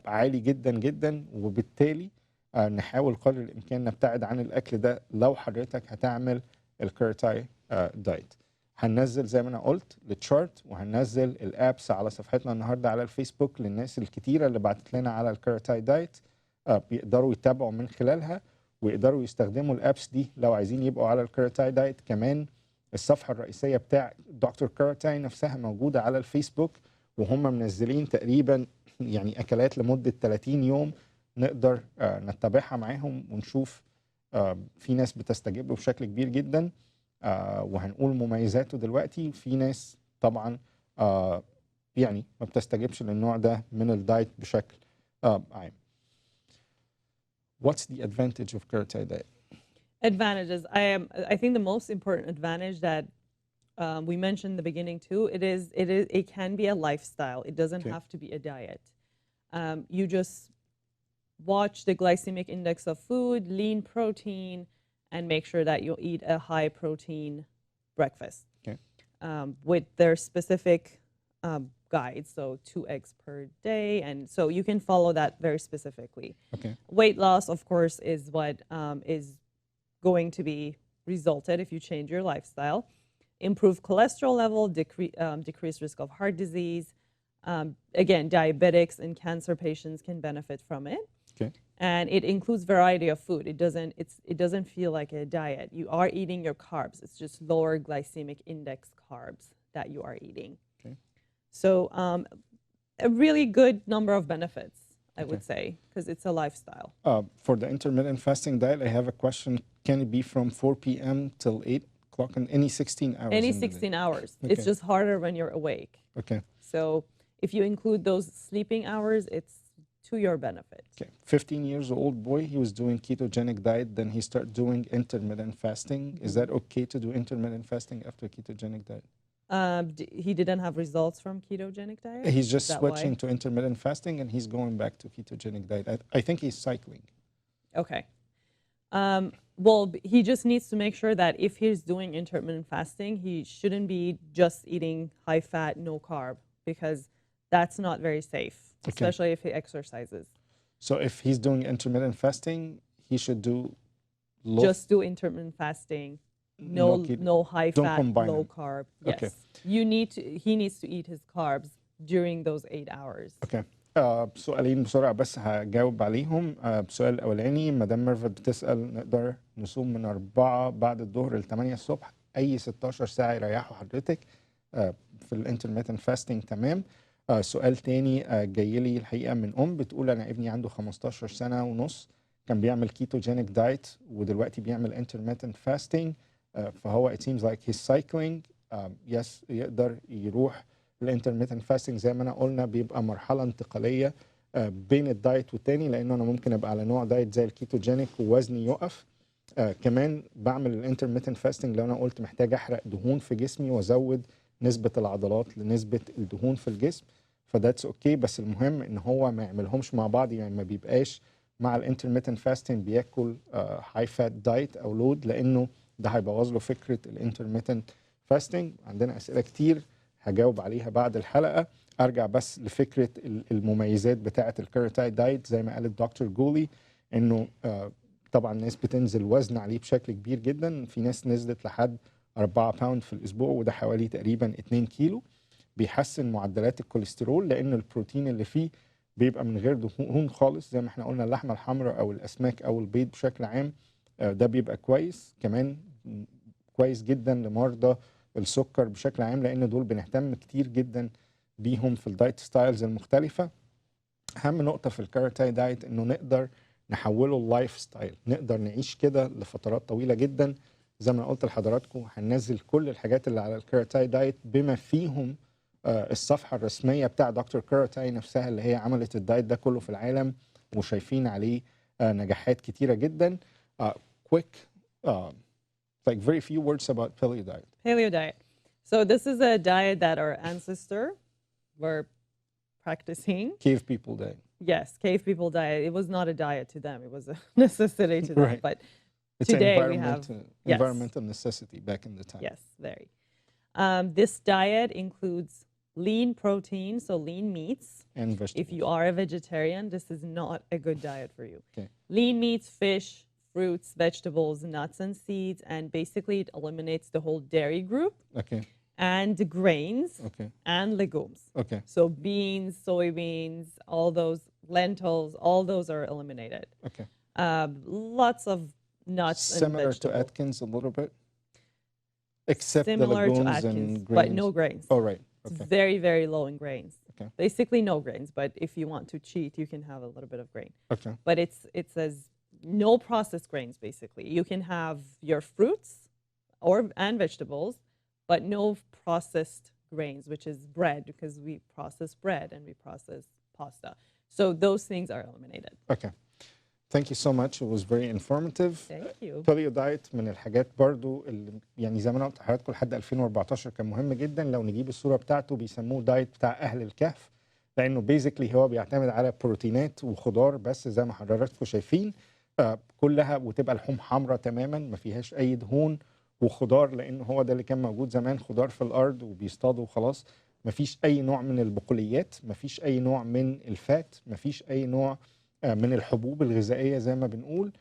عالي جدا جدا، وبالتالي نحاول قدر الامكان نبتعد عن الاكل ده لو حضرتك هتعمل الكرياتاي دايت. هننزل زي ما انا قلت التشارت وهننزل الابس على صفحتنا النهارده على الفيسبوك للناس الكتيره اللي بعتت لنا على الكرياتاي دايت، بيقدروا يتابعوا من خلالها ويقدروا يستخدموا الابس دي لو عايزين يبقوا على الكرياتاي دايت. كمان الصفحه الرئيسيه بتاع دكتور كرياتاي نفسها موجوده على الفيسبوك، وهم منزلين تقريبا يعني اكلات لمده 30 يوم نقدر نتابعها معاهم ونشوف في ناس بتستجيب له بشكل كبير جدا، وهنقول مميزاته دلوقتي. في ناس طبعا يعني ما بتستجيبش للنوع ده من الدايت بشكل عام. What's the advantage of Karatai diet? Advantages. I think the most important advantage that we mentioned in the beginning too. It can be a lifestyle. It doesn't have to be a diet. You just watch the glycemic index of food, lean protein, and make sure that you eat a high protein breakfast with their specific guides. So 2 eggs per day, and so you can follow that very specifically. Okay. Weight loss, of course, is what is going to be resulted if you change your lifestyle. Improve cholesterol level, decrease risk of heart disease. Again, diabetics and cancer patients can benefit from it. Okay. And it includes variety of food. It doesn't feel like a diet. You are eating your carbs. It's just lower glycemic index carbs that you are eating. Okay. So a really good number of benefits, I would Okay. say, because it's a lifestyle. For the intermittent fasting diet, I have a question. Can it be from 4 p.m. till 8 o'clock in any 16 hours? Any in the day? 16 hours. Okay. It's just harder when you're awake. Okay. So if you include those sleeping hours, it's to your benefit. Okay. 15 years old boy, he was doing ketogenic diet, then he started doing intermittent fasting. Is that okay to do intermittent fasting after ketogenic diet? He didn't have results from ketogenic diet? He's just Is that switching why? to intermittent fasting and he's going back to ketogenic diet. I think he's cycling. Okay. Well, he just needs to make sure that if he's doing intermittent fasting, he shouldn't be just eating high fat, no carb, because that's not very safe, especially if he exercises. So if he's doing intermittent fasting, he should do low. Just do intermittent fasting, no keto. no high Don't fat, combine low them. carb. Okay. Yes. He needs to eat his carbs during those 8 hours. اوكي. سؤالين بسرعة بس هجاوب عليهم. السؤال الأولاني مدام ميرفت بتسأل نقدر نصوم من 4 بعد الظهر ل 8 الصبح أي 16 ساعة يريحوا حضرتك في الانترميتنت فاستنج. تمام. سؤال تاني جاي لي الحقيقة من بتقول أنا ابني عنده 15 سنة ونص كان بيعمل كيتوجينيك دايت ودلوقتي بيعمل انترميتنت فاستنج فهو it seems like he's cycling. يس يقدر يروح الانترميتنت فاستنج زي ما انا قلنا بيبقى مرحله انتقاليه بين الدايت والتاني لانه انا ممكن ابقى على نوع دايت زي الكيتوجينيك ووزني يقف. كمان بعمل الانترميتنت فاستنج لو انا قلت محتاج احرق دهون في جسمي وازود نسبه العضلات لنسبه الدهون في الجسم فذاتس اوكي. بس المهم ان هو ما يعملهمش مع بعض يعني ما بيبقاش مع الانترميتنت فاستنج بياكل هاي فات دايت او لود لانه ده هيبوظ له فكره الانترميتنت فاستنج. عندنا اسئله كتير هجاوب عليها بعد الحلقه. ارجع بس لفكره المميزات بتاعه الكيراتايد دايت زي ما قالت دكتور جولي انه طبعا الناس بتنزل وزن عليه بشكل كبير جدا. في ناس نزلت لحد 4 باوند في الاسبوع وده حوالي تقريبا 2 كيلو. بيحسن معدلات الكوليسترول لان البروتين اللي فيه بيبقى من غير دهون خالص زي ما احنا قلنا اللحمه الحمراء او الاسماك او البيض بشكل عام. ده بيبقى كويس. كمان كويس جدا لمرضى السكر بشكل عام لان دول بنهتم كتير جدا بيهم في الدايت ستايلز المختلفه. اهم نقطه في الكيراتايد دايت انه نقدر نحوله اللايف ستايل نقدر نعيش كده لفترات طويله جدا. زي ما قلت لحضراتكم هننزل كل الحاجات اللي على الكيراتايد دايت بما فيهم الصفحه الرسميه بتاع دكتور كيراتاي نفسها اللي هي عملت الدايت ده كله في العالم وشايفين عليه نجاحات كتيره جدا. quick like very few words about paleo diet. Paleo diet. So this is a diet that our ancestors were practicing. Cave people diet. Yes, cave people diet. It was not a diet to them. It was a necessity to them. Right. But It's today an we have environmental necessity back in the time. Yes, very. This diet includes lean protein, so lean meats. And vegetables. If you are a vegetarian, this is not a good diet for you. Okay. Lean meats, fish, fruits, vegetables, nuts and seeds, and basically it eliminates the whole dairy group. Okay. And grains. Okay. And legumes. Okay. So beans, soybeans, all those lentils, all those are eliminated. Okay. Lots of nuts and Similar to vegetables. Atkins a little bit, except Similar the to legumes Atkins, and grains. but no grains. Oh, right. It's Okay. very, very low in grains. Okay. Basically no grains, but if you want to cheat, you can have a little bit of grain. Okay. But it says no processed grains, basically. You can have your fruits and vegetables, but no processed grains, which is bread, because we process bread and we process pasta. So those things are eliminated. Okay. Thank you so much. It was very informative. Thank you. Paleo diet من الحاجات برضو اللي يعني زي ما انا قلت لحضراتكم لحد 2014 كان مهم جدا. لو نجيب الصوره بتاعته بيسموه دايت بتاع اهل الكهف لانه بيزيكلي هو بيعتمد على بروتينات وخضار بس زي ما حضراتكم شايفين كلها وتبقى لحوم حمراء تماما ما فيهاش اي دهون وخضار لانه هو ده اللي كان موجود زمان خضار في الارض وبيصطادوا وخلاص. ما فيش اي نوع من البقوليات ما فيش اي نوع من الفات ما فيش اي نوع من الحبوب الغذائيه زي ما بنقول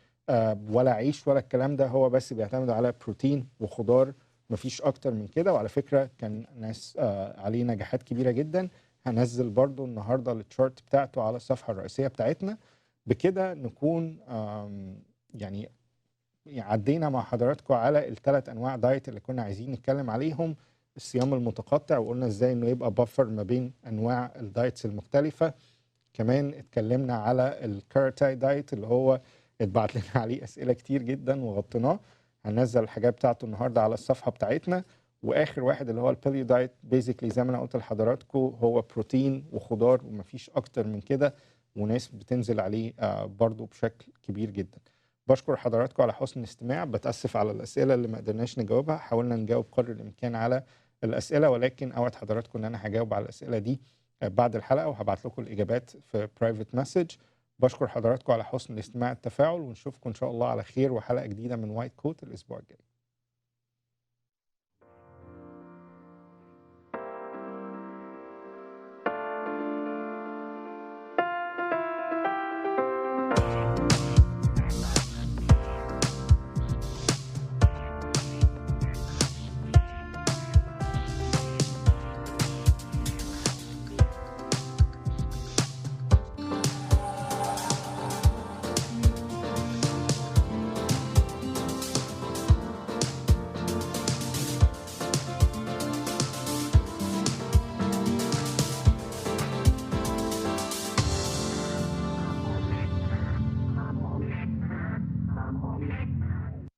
ولا عيش ولا الكلام ده. هو بس بيعتمد على بروتين وخضار ما فيش اكتر من كده. وعلى فكره كان ناس عليه نجاحات كبيره جدا. هنزل برضو النهارده التشارت بتاعته على الصفحه الرئيسيه بتاعتنا. بكده نكون يعني عدينا مع حضراتكم على ال3 انواع دايت اللي كنا عايزين نتكلم عليهم. الصيام المتقطع، وقلنا ازاي انه يبقى بفر ما بين انواع الدايتس المختلفه. كمان اتكلمنا على الكارتاي دايت اللي هو اتبعت لنا عليه اسئله كتير جدا وغطيناه. هننزل الحاجات بتاعته النهارده على الصفحه بتاعتنا. واخر واحد اللي هو الباليو دايت، بيزيكلي زي ما انا قلت لحضراتكم هو بروتين وخضار ومفيش اكتر من كده، وناس بتنزل عليه برضو بشكل كبير جدا. بشكر حضراتكم على حسن الاستماع. بتاسف على الاسئله اللي ما قدرناش نجاوبها، حاولنا نجاوب قدر الامكان على الاسئله، ولكن اوعد حضراتكم ان انا هجاوب على الاسئله دي بعد الحلقه وهبعت لكم الاجابات في برايفت مسج. بشكر حضراتكم على حسن الاستماع التفاعل، ونشوفكم ان شاء الله على خير وحلقه جديده من وايت كوت الاسبوع الجاي.